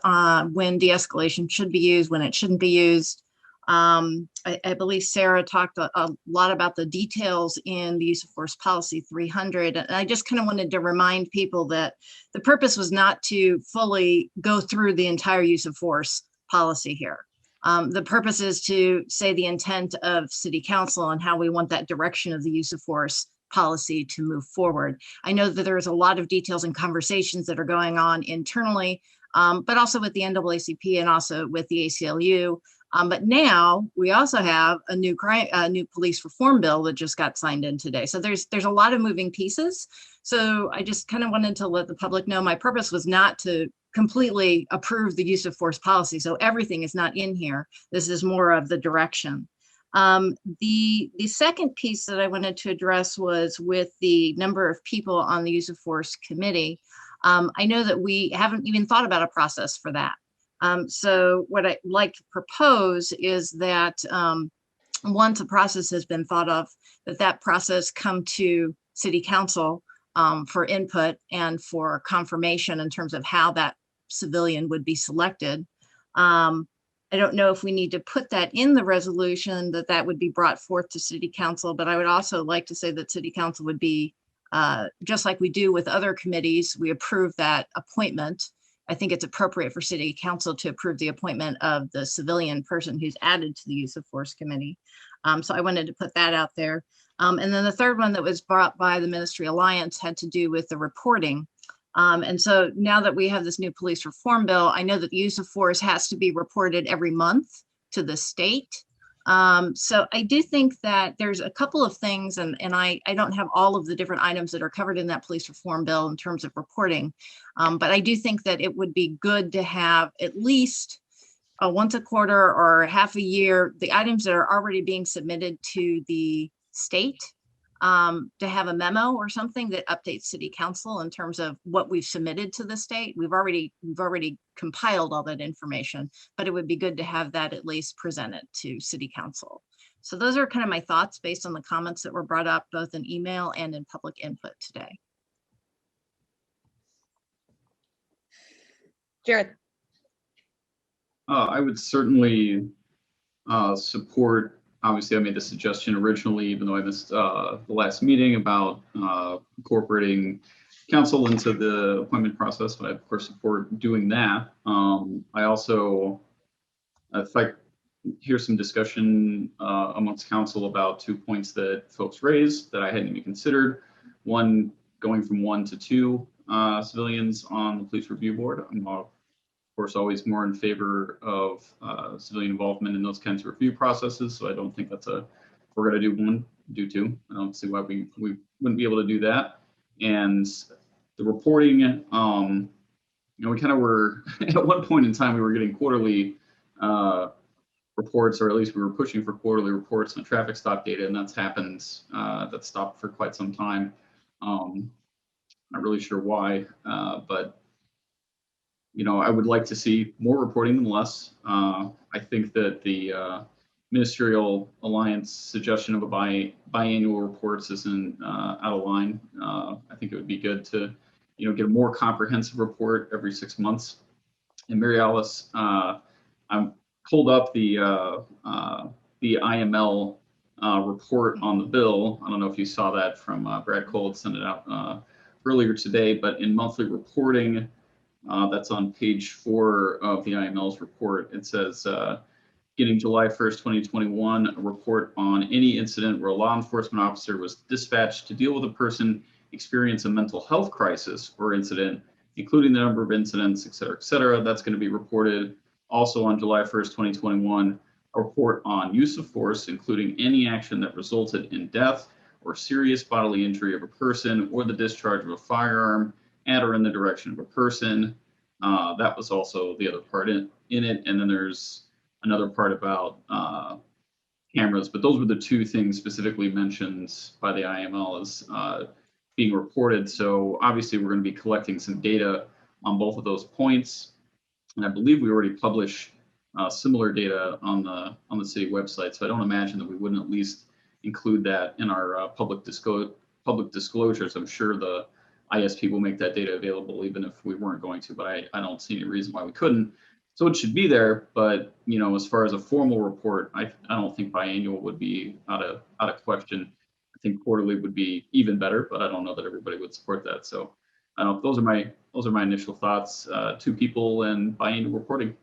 when de-escalation should be used, when it shouldn't be used. I believe Sarah talked a lot about the details in the use of force policy 300. And I just kind of wanted to remind people that the purpose was not to fully go through the entire use of force policy here. The purpose is to say the intent of City Council and how we want that direction of the use of force policy to move forward. I know that there's a lot of details and conversations that are going on internally, but also with the NAACP and also with the ACLU. But now we also have a new police reform bill that just got signed in today. So there's a lot of moving pieces. So I just kind of wanted to let the public know my purpose was not to completely approve the use of force policy. So everything is not in here. This is more of the direction. The second piece that I wanted to address was with the number of people on the use of force committee. I know that we haven't even thought about a process for that. So what I'd like to propose is that once a process has been thought of, that process come to City Council for input and for confirmation in terms of how that civilian would be selected. I don't know if we need to put that in the resolution that would be brought forth to City Council, but I would also like to say that City Council would be, just like we do with other committees, we approve that appointment. I think it's appropriate for City Council to approve the appointment of the civilian person who's added to the use of force committee. So I wanted to put that out there. And then the third one that was brought by the Ministry Alliance had to do with the reporting. And so now that we have this new police reform bill, I know that the use of force has to be reported every month to the state. So I do think that there's a couple of things, and I don't have all of the different items that are covered in that police reform bill in terms of reporting. But I do think that it would be good to have at least once a quarter or half a year, the items that are already being submitted to the state, to have a memo or something that updates City Council in terms of what we've submitted to the state. We've already compiled all that information, but it would be good to have that at least presented to City Council. So those are kind of my thoughts based on the comments that were brought up both in email and in public input today. Jared. I would certainly support, obviously I made the suggestion originally, even though I missed the last meeting about incorporating council into the appointment process, but I of course support doing that. I also, if I hear some discussion amongst council about 2 points that folks raised that I hadn't even considered. One, going from 1 to 2 civilians on the police review board. I'm of course always more in favor of civilian involvement in those kinds of review processes. So I don't think that's if we're going to do 1, do 2. I don't see why we wouldn't be able to do that. And the reporting, we kind of were at one point in time we were getting quarterly reports, or at least we were pushing for quarterly reports on traffic stop data, and that's happened. That stopped for quite some time. Not really sure why, but I would like to see more reporting than less. I think that the Ministerial Alliance suggestion of a biannual reports isn't out of line. I think it would be good to, get a more comprehensive report every 6 months. And Mary Alice, I'm pulled up the IML report on the bill. I don't know if you saw that from Brad Cole, sent it out earlier today, but in monthly reporting, that's on page 4 of the IML's report. It says, beginning July 1st, 2021, a report on any incident where a law enforcement officer was dispatched to deal with a person experiencing a mental health crisis or incident, including the number of incidents, et cetera, et cetera. That's going to be reported. Also on July 1st, 2021, a report on use of force, including any action that resulted in death or serious bodily injury of a person or the discharge of a firearm at or in the direction of a person. That was also the other part in it. And then there's another part about cameras, but those were the two things specifically mentioned by the IML as being reported. So obviously we're going to be collecting some data on both of those points. And I believe we already publish similar data on the city website. So I don't imagine that we wouldn't at least include that in our public disclosures. I'm sure the ISP will make that data available even if we weren't going to, but I don't see any reason why we couldn't. So it should be there, but as far as a formal report, I don't think biannual would be out of question. I think quarterly would be even better, but I don't know that everybody would support that. So I don't know. Those are my initial thoughts. 2 people and biannual reporting.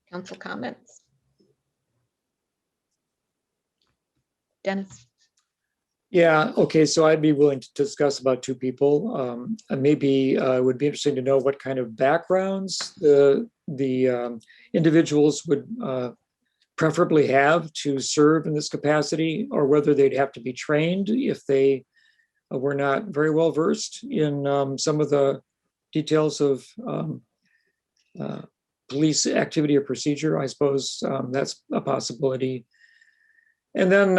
Council comments? Dennis? Yeah, okay, so I'd be willing to discuss about 2 people. Maybe it would be interesting to know what kind of backgrounds the individuals would preferably have to serve in this capacity, or whether they'd have to be trained if they were not very well versed in some of the details of police activity or procedure. I suppose that's a possibility. And then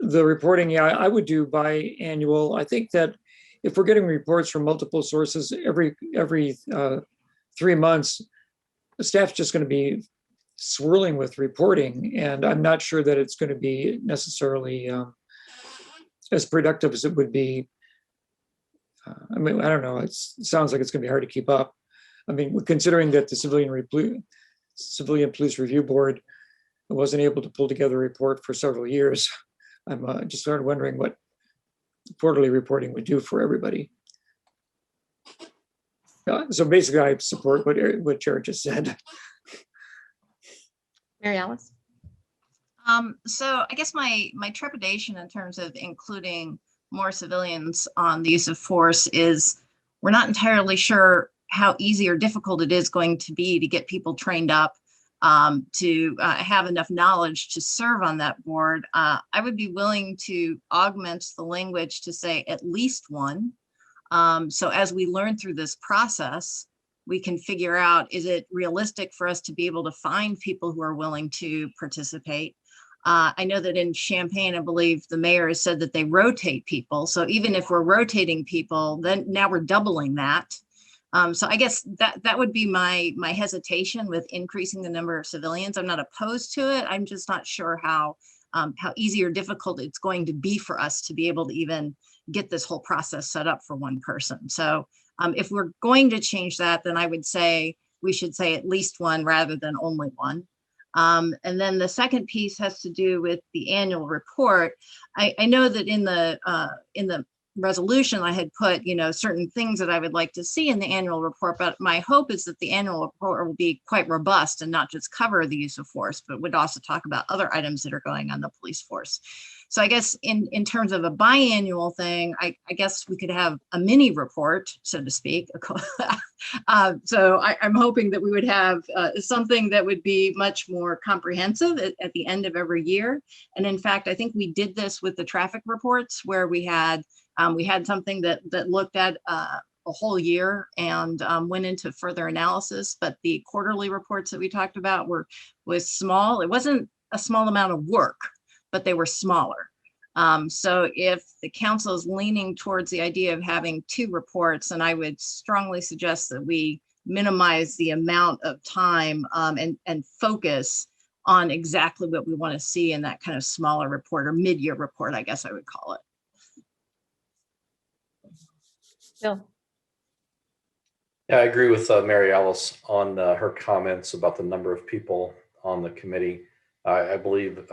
the reporting, yeah, I would do biannual. I think that if we're getting reports from multiple sources every 3 months, the staff's just going to be swirling with reporting, and I'm not sure that it's going to be necessarily as productive as it would be. I mean, I don't know. It sounds like it's going to be hard to keep up. I mean, considering that the Civilian Police Review Board wasn't able to pull together a report for several years, I'm just started wondering what quarterly reporting would do for everybody. So basically, I support what Jared just said. Mary Alice? So I guess my trepidation in terms of including more civilians on the use of force is we're not entirely sure how easy or difficult it is going to be to get people trained up to have enough knowledge to serve on that board. I would be willing to augment the language to say at least 1. So as we learn through this process, we can figure out, is it realistic for us to be able to find people who are willing to participate? I know that in Champaign, I believe the mayor has said that they rotate people. So even if we're rotating people, then now we're doubling that. So I guess that would be my hesitation with increasing the number of civilians. I'm not opposed to it. I'm just not sure how easy or difficult it's going to be for us to be able to even get this whole process set up for one person. So if we're going to change that, then I would say we should say at least 1 rather than only 1. And then the second piece has to do with the annual report. I know that in the resolution, I had put, certain things that I would like to see in the annual report, but my hope is that the annual report will be quite robust and not just cover the use of force, but would also talk about other items that are going on the police force. So I guess in terms of a biannual thing, I guess we could have a mini report, so to speak. So I'm hoping that we would have something that would be much more comprehensive at the end of every year. And in fact, I think we did this with the traffic reports, where we had something that looked at a whole year and went into further analysis. But the quarterly reports that we talked about was small. It wasn't a small amount of work, but they were smaller. So if the council is leaning towards the idea of having 2 reports, then I would strongly suggest that we minimize the amount of time and focus on exactly what we want to see in that kind of smaller report, or mid-year report, I guess I would call it. Bill? Yeah, I agree with Mary Alice on her comments about the number of people on the committee. I believe,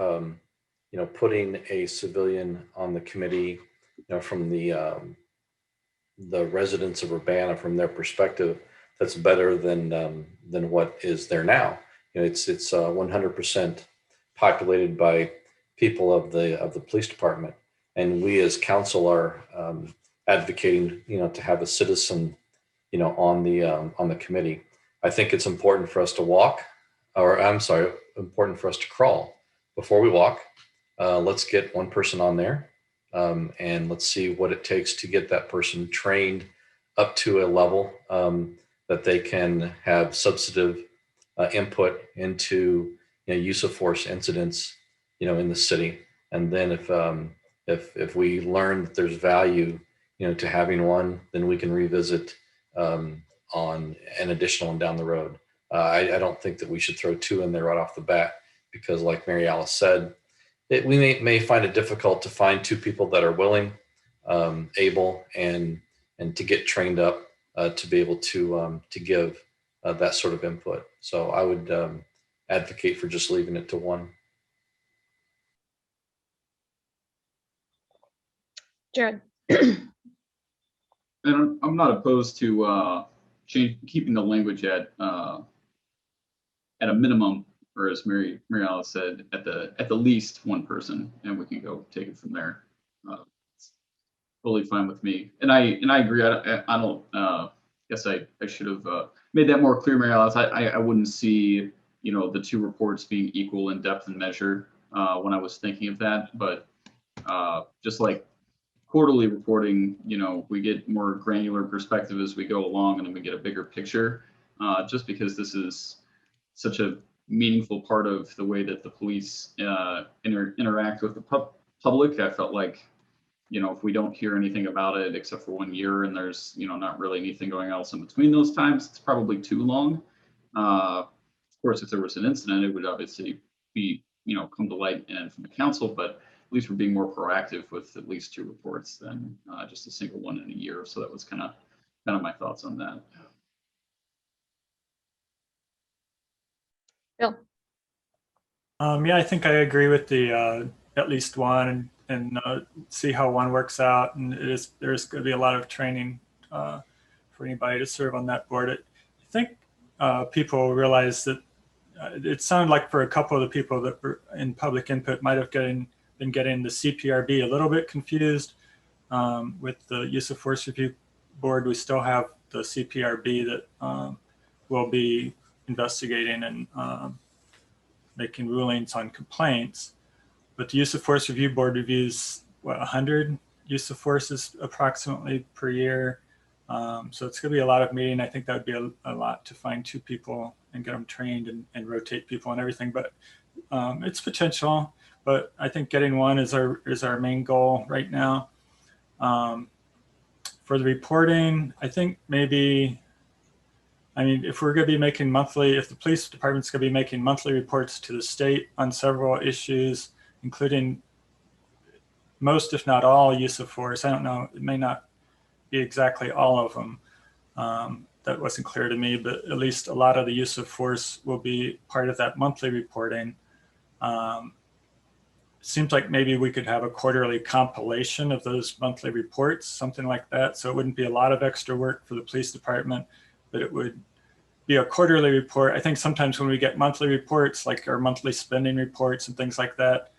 putting a civilian on the committee, from the residents of Urbana, from their perspective, that's better than what is there now. It's 100% populated by people of the police department, and we as council are advocating, to have a citizen, on the committee. I think it's important for us to walk, important for us to crawl before we walk. Let's get one person on there, and let's see what it takes to get that person trained up to a level that they can have substantive input into use of force incidents, in the city. And then if we learn that there's value, to having one, then we can revisit on an additional one down the road. I don't think that we should throw 2 in there right off the bat, because like Mary Alice said, we may find it difficult to find 2 people that are willing, able, and to get trained up to be able to give that sort of input. So I would advocate for just leaving it to 1. Jared? And I'm not opposed to keeping the language at a minimum, or as Mary Alice said, at the least 1 person, and we can go take it from there. It's totally fine with me, and I agree. I don't guess I should have made that more clear, Mary Alice. I wouldn't see the 2 reports being equal in depth and measure when I was thinking of that, but just like quarterly reporting, we get more granular perspective as we go along, and then we get a bigger picture. Just because this is such a meaningful part of the way that the police interact with the public, I felt like, if we don't hear anything about it except for 1 year, and there's not really anything going else in between those times, it's probably too long. Of course, if there was an incident, it would obviously be come to light and from the council, but at least we're being more proactive with at least 2 reports than just a single one in a year. So that was kind of my thoughts on that. Bill? Yeah, I think I agree with the at least 1, and see how 1 works out. And there's going to be a lot of training for anybody to serve on that board. I think people realize that it sounded like for a couple of the people that were in public input might have been getting the CPRB a little bit confused. With the use of force review board, we still have the CPRB that will be investigating and making rulings on complaints. But the use of force review board reviews 100 use of forces approximately per year. So it's going to be a lot of meeting. I think that would be a lot to find 2 people and get them trained and rotate people and everything. But it's potential. But I think getting 1 is our main goal right now. For the reporting, I think maybe, if we're going to be making if the police department's going to be making monthly reports to the state on several issues, including most, if not all, use of force. I don't know, it may not be exactly all of them. That wasn't clear to me, but at least a lot of the use of force will be part of that monthly reporting. seems like maybe we could have a quarterly compilation of those monthly reports, something like that. So it wouldn't be a lot of extra work for the police department, but it would be a quarterly report. I think sometimes when we get monthly reports, like our monthly spending reports and things like that,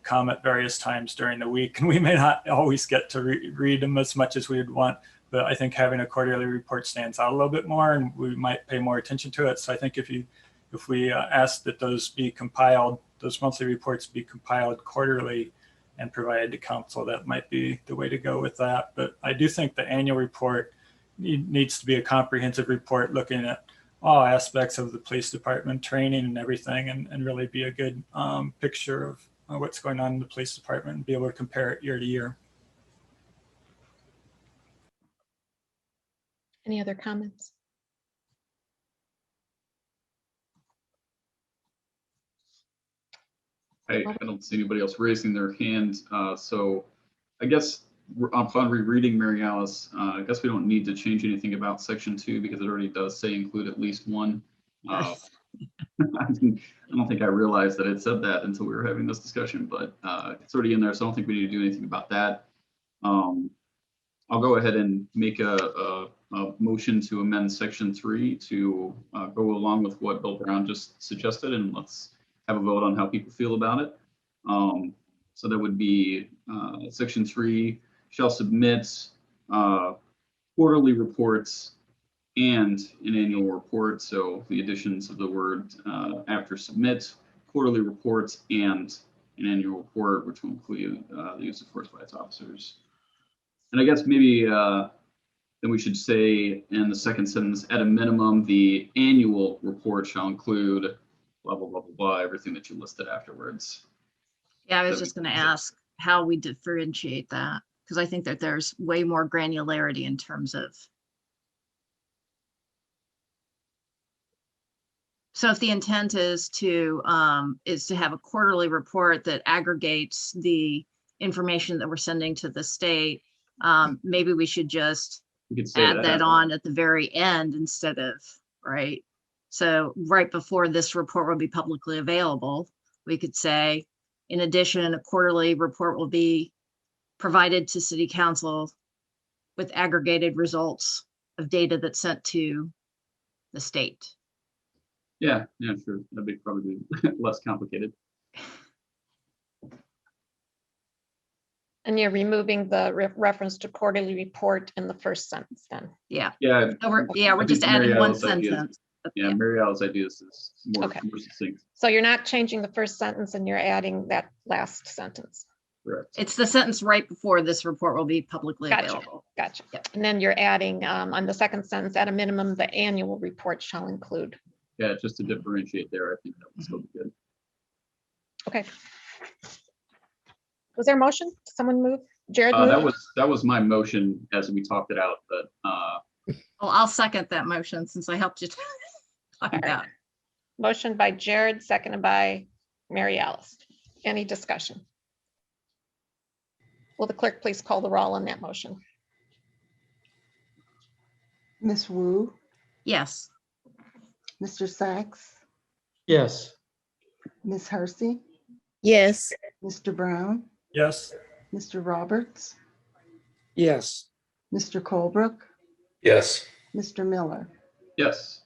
come at various times during the week, and we may not always get to read them as much as we would want. But I think having a quarterly report stands out a little bit more, and we might pay more attention to it. So I think if we ask that those be compiled, those monthly reports be compiled quarterly and provided to council, that might be the way to go with that. But I do think the annual report needs to be a comprehensive report looking at all aspects of the police department, training and everything, and really be a good picture of what's going on in the police department and be able to compare it year to year. Any other comments? I don't see anybody else raising their hand. So I guess upon rereading Mary Alice, I guess we don't need to change anything about section 2 because it already does say include at least one. I don't think I realized that it said that until we were having this discussion, but it's already in there, so I don't think we need to do anything about that. I'll go ahead and make a motion to amend section 3 to go along with what Bill Brown just suggested, and let's have a vote on how people feel about it. So that would be section 3 shall submit quarterly reports and an annual report. So the additions of the word after submit, quarterly reports and an annual report, which will include the use of force by its officers. And I guess maybe then we should say in the second sentence, at a minimum, the annual report shall include blah, blah, blah, blah, blah, everything that you listed afterwards. Yeah, I was just going to ask how we differentiate that, because I think that there's way more granularity in terms of. So if the intent is to have a quarterly report that aggregates the information that we're sending to the state, maybe we should just add that on at the very end instead of, right? So right before this report will be publicly available, we could say, in addition, a quarterly report will be provided to City Council with aggregated results of data that's sent to the state. Yeah, sure. That'd be probably less complicated. And you're removing the reference to quarterly report in the first sentence then? Yeah. Yeah. So we're just adding one sentence. Yeah, Mary Alice's idea is more succinct. So you're not changing the first sentence and you're adding that last sentence? Correct. It's the sentence right before this report will be publicly available. Gotcha. Yep. And then you're adding on the second sentence, at a minimum, the annual report shall include. Yeah, just to differentiate there, I think that would still be good. Okay. Was there a motion? Did someone move? Jared moved? That was my motion as we talked it out, but well, I'll second that motion since I helped you talk it out. Motion by Jared, seconded by Mary Alice. Any discussion? Will the clerk please call the roll on that motion? Ms. Wu, Yes. Mr. Sachs, Yes. Ms. Hersey, Yes. Mr. Brown, Yes. Mr. Roberts, Yes. Mr. Colebrook, Yes. Mr. Miller. yes.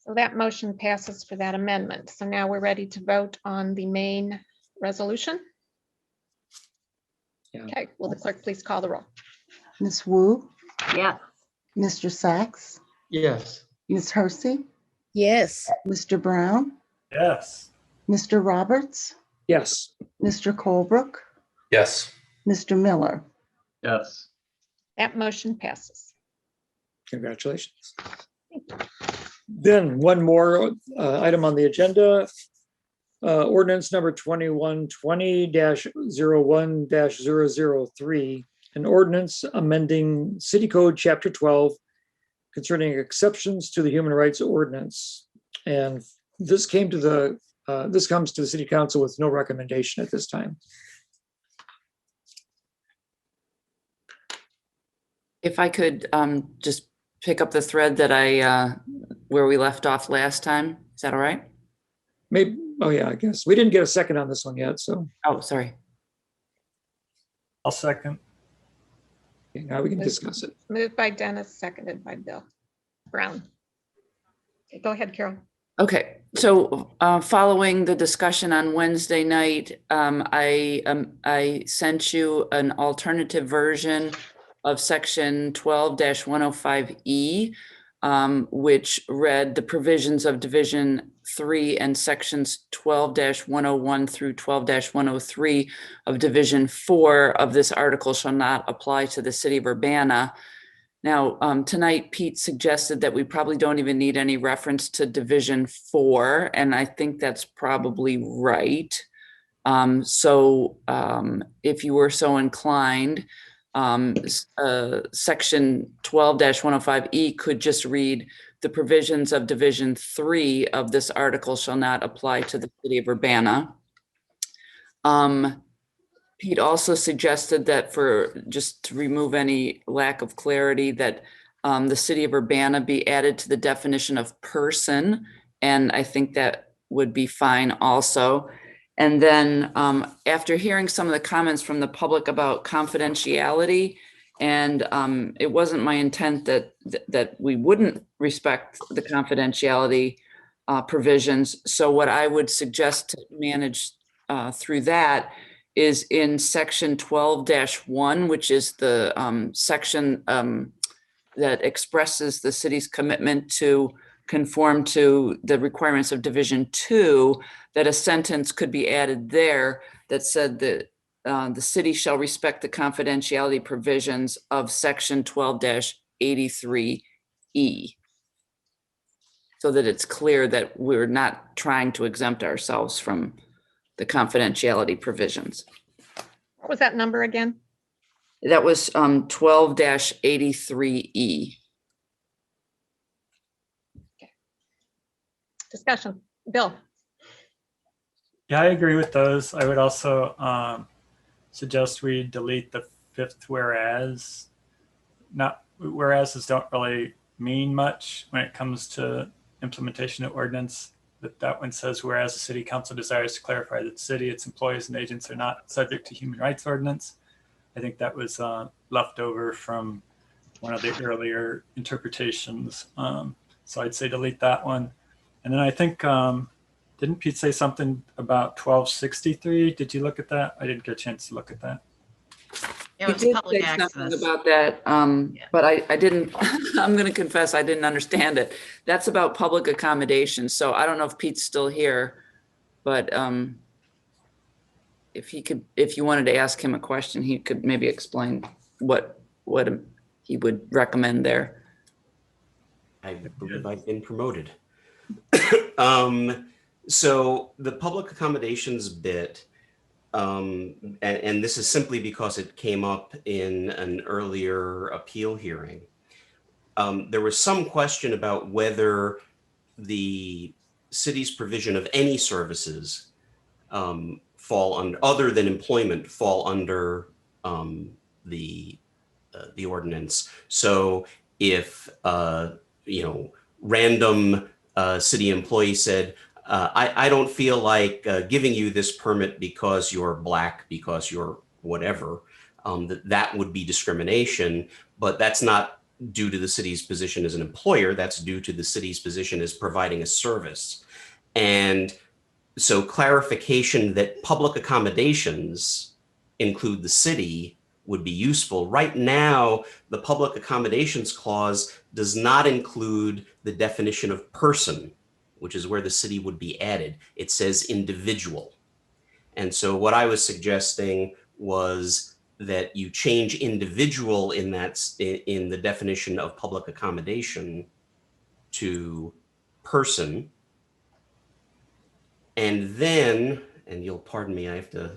So that motion passes for that amendment. So now we're ready to vote on the main resolution. Yeah. Okay, will the clerk please call the roll? Ms. Wu, Yeah. Mr. Sachs, Yes. Ms. Hersey, Yes. Mr. Brown, Yes. Mr. Roberts, Yes. Mr. Colebrook, Yes. Mr. Miller. Yes. That motion passes. Congratulations. Then one more item on the agenda. Ordinance number 2120-01-003, an ordinance amending City Code Chapter 12 concerning exceptions to the Human Rights Ordinance. And this comes to the City Council with no recommendation at this time. If I could just pick up the thread that where we left off last time, is that all right? Maybe oh yeah, I guess. We didn't get a second on this one yet, so Oh, sorry. I'll second. okay, now we can discuss it. Moved by Dennis, seconded by Bill Brown. Okay, go ahead, Carol. Okay, so following the discussion on Wednesday night, I sent you an alternative version of section 12-105E, which read the provisions of Division 3 and sections 12-101 through 12-103 of Division 4 of this article shall not apply to the city of Urbana. Now, tonight, Pete suggested that we probably don't even need any reference to Division 4, and I think that's probably right. So if you were so inclined, section 12-105E could just read, the provisions of Division 3 of this article shall not apply to the city of Urbana. Pete also suggested that for just to remove any lack of clarity, that the city of Urbana be added to the definition of person. And I think that would be fine also. And then after hearing some of the comments from the public about confidentiality, and it wasn't my intent that we wouldn't respect the confidentiality provisions. So what I would suggest to manage through that is in section 12-1, which is the section that expresses the city's commitment to conform to the requirements of Division 2, that a sentence could be added there that said that the city shall respect the confidentiality provisions of section 12-83E. So that it's clear that we're not trying to exempt ourselves from the confidentiality provisions. What was that number again? That was 12-83E. Discussion. Bill. Yeah, I agree with those. I would also suggest we delete the fifth whereas. Not whereases don't really mean much when it comes to implementation of ordinance. But that one says, whereas the city council desires to clarify that the city, its employees and agents are not subject to human rights ordinance. I think that was left over from one of the earlier interpretations. So I'd say delete that one. And then I think, didn't Pete say something about 1263? Did you look at that? I didn't get a chance to look at that. It He was did public say something access. about that, but I didn't, I'm going to confess, I didn't understand it. That's about public accommodations. So I don't know if Pete's still here, but if you wanted to ask him a question, he could maybe explain what he would recommend there. I believe I've been promoted. So the public accommodations bit, and this is simply because it came up in an earlier appeal hearing. There was some question about whether the city's provision of any services fall under, other than employment, fall under the ordinance. So if random city employee said, I don't feel like giving you this permit because you're Black, because you're whatever, that would be discrimination, but that's not due to the city's position as an employer, that's due to the city's position as providing a service. And so clarification that public accommodations include the city would be useful. Right now, the public accommodations clause does not include the definition of person, which is where the city would be added. It says individual. And so what I was suggesting was that you change individual in the definition of public accommodation to person. And then, and you'll pardon me, I have to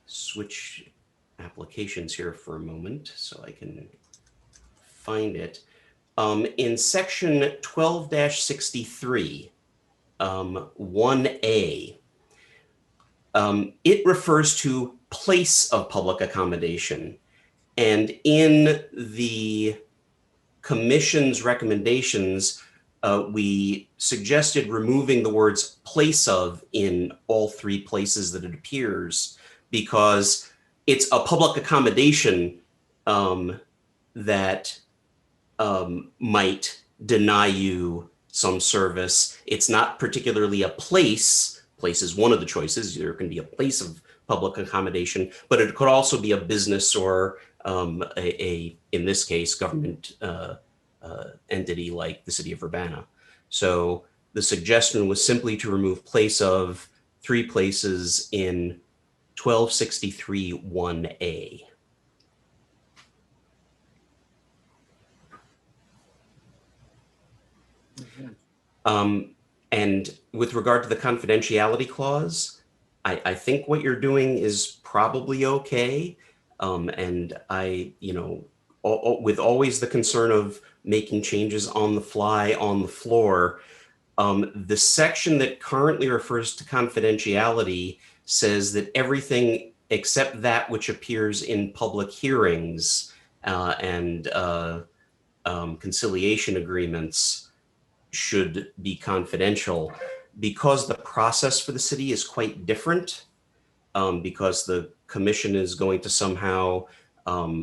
switch applications here for a moment so I can find it. In section 12-63, 1A, it refers to place of public accommodation. And in the commission's recommendations, we suggested removing the words place of in all three places that it appears, because it's a public accommodation that might deny you some service. It's not particularly a place. Place is one of the choices. There can be a place of public accommodation, but it could also be a business or in this case, government entity like the city of Urbana. So the suggestion was simply to remove place of three places in 1263 1A. And with regard to the confidentiality clause, I think what you're doing is probably okay. And with always the concern of making changes on the fly, on the floor, the section that currently refers to confidentiality says that everything except that which appears in public hearings and conciliation agreements should be confidential, because the process for the city is quite different, because the commission is going to somehow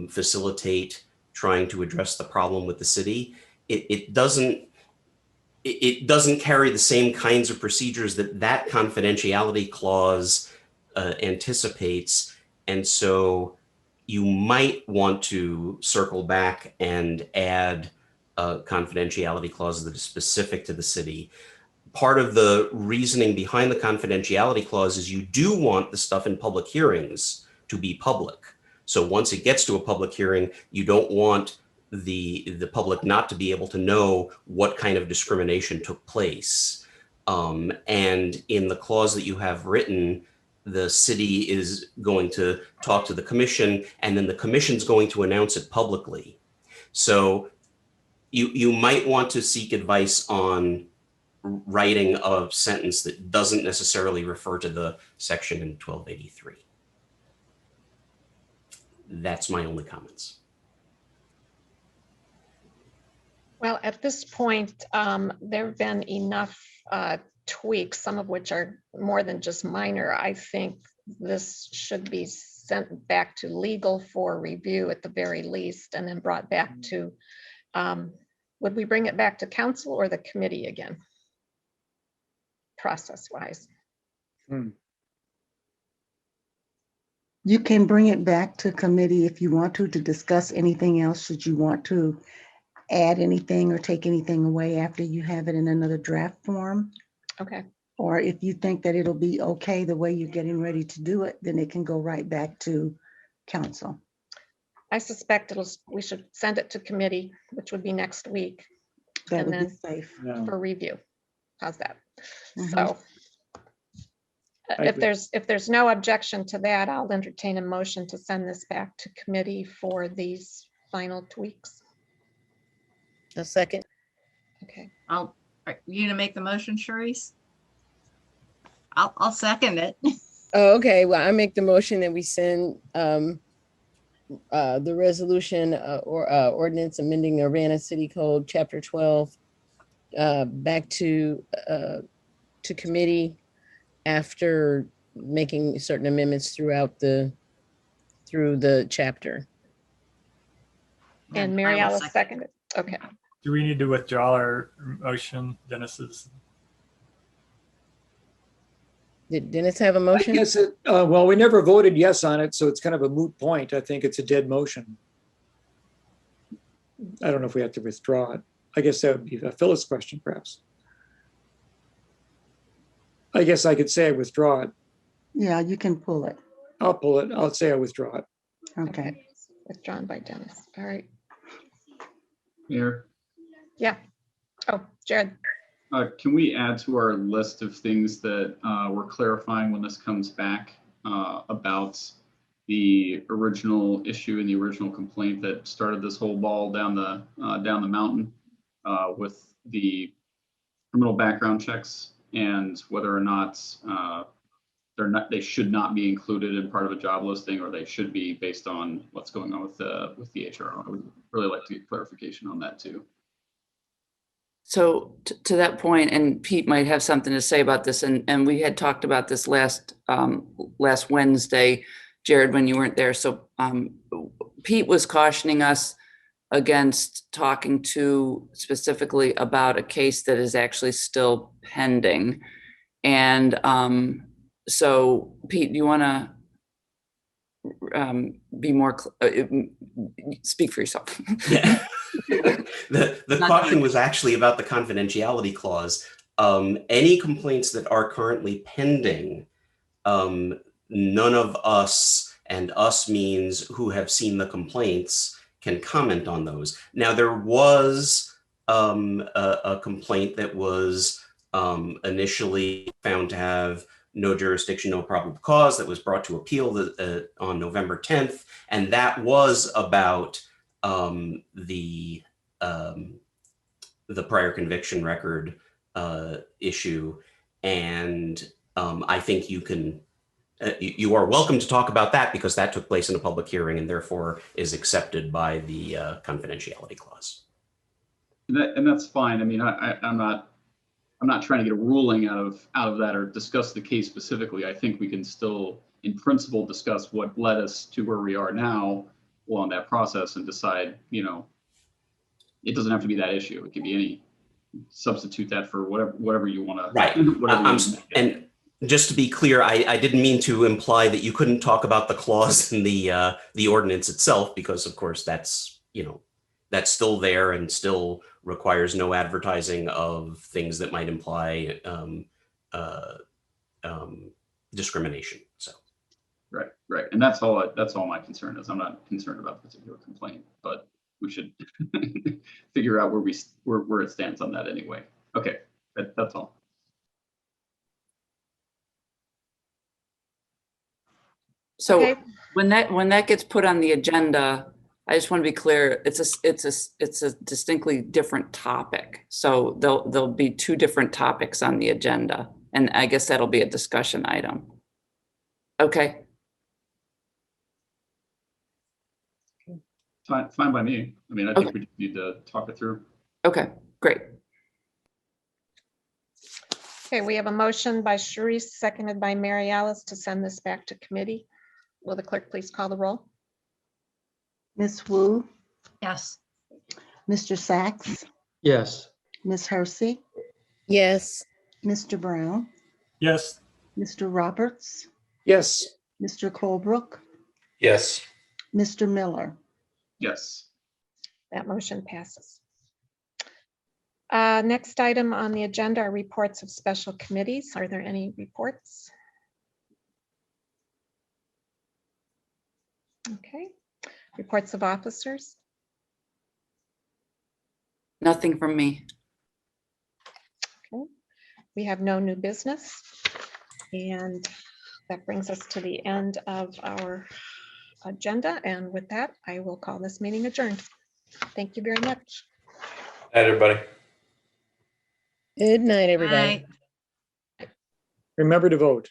facilitate trying to address the problem with the city. It doesn't carry the same kinds of procedures that confidentiality clause anticipates. And so you might want to circle back and add a confidentiality clause that is specific to the city. Part of the reasoning behind the confidentiality clause is you do want the stuff in public hearings to be public. So once it gets to a public hearing, you don't want the public not to be able to know what kind of discrimination took place. And in the clause that you have written, the city is going to talk to the commission, and then the commission's going to announce it publicly. So you might want to seek advice on writing a sentence that doesn't necessarily refer to the section in 1283. That's my only comments. Well, at this point, there have been enough tweaks, some of which are more than just minor. I think this should be sent back to legal for review at the very least, and then brought back to, would we bring it back to council or the committee again? Process-wise. You can bring it back to committee if you want to discuss anything else. Should you want to add anything or take anything away after you have it in another draft form? Okay. Or if you think that it'll be okay the way you're getting ready to do it, then it can go right back to council. I suspect we should send it to committee, which would be next week. That and would be then safe. for review. How's that? Mhm. So if there's no objection to that, I'll entertain a motion to send this back to committee for these final tweaks. A second. Okay. Are you gonna make the motion, Charisse? I'll second it. Oh, okay. Well, I make the motion that we send the resolution or ordinance amending Urbana City Code Chapter 12 back to committee after making certain amendments through the chapter. And Mary Alice seconded. Okay. Do we need to withdraw our motion, Dennis's? Did Dennis have a motion? Yes. Well, we never voted yes on it, so it's kind of a moot point. I think it's a dead motion. I don't know if we have to withdraw it. I guess that would be a Phyllis question, perhaps. I guess I could say I withdraw it. Yeah, you can pull it. I'll pull it. I'll say I withdraw it. Okay. Withdrawn by Dennis. All right. Mayor, Yeah. Oh, Jared. can we add to our list of things that we're clarifying when this comes back about the original issue and the original complaint that started this whole ball down the mountain with the criminal background checks, and whether or not they should not be included in part of a job listing, or they should be based on what's going on with the HRO. I would really like to get clarification on that too. So to that point, and Pete might have something to say about this, and we had talked about this last Wednesday, Jared, when you weren't there. So Pete was cautioning us against talking too specifically about a case that is actually still pending. And so Pete, do you want to be more, speak for yourself? Yeah. The caution was actually about the confidentiality clause. Any complaints that are currently pending, none of us, and us means who have seen the complaints, can comment on those. Now, there was a complaint that was initially found to have no jurisdiction, no probable cause, that was brought to appeal on November 10th. And that was about the prior conviction record issue. And I think you can, you are welcome to talk about that because that took place in a public hearing and therefore is accepted by the confidentiality clause. And that's fine. I mean, I'm not trying to get a ruling out of that or discuss the case specifically. I think we can still, in principle, discuss what led us to where we are now along that process and decide, you know, it doesn't have to be that issue. It could be any, substitute that for whatever you want to. Right. And just to be clear, I didn't mean to imply that you couldn't talk about the clause in the ordinance itself, because of course that's, you know, that's still there and still requires no advertising of things that might imply discrimination. So. Right. And that's all my concern is. I'm not concerned about the particular complaint, but we should figure out where it stands on that anyway. Okay, that's all. So Okay. when that gets put on the agenda, I just want to be clear, it's a distinctly different topic. So there'll be two different topics on the agenda, and I guess that'll be a discussion item. Okay. Fine by me. I mean, I think we just need to talk it through. Okay, great. Okay, we have a motion by Sharice, seconded by Mary Alice to send this back to committee. Will the clerk please call the roll? Ms. Wu, Yes. Mr. Sachs, Yes. Ms. Hersey, Yes. Mr. Brown, Yes. Mr. Roberts, Yes. Mr. Colebrook, Yes. Mr. Miller. Yes. That motion passes. Next item on the agenda are reports of special committees. Are there any reports? Okay. Reports of officers? Nothing from me. Okay. We have no new business. And that brings us to the end of our agenda. And with that, I will call this meeting adjourned. Thank you very much. Night, everybody. Good night, everybody. Right. Remember to vote.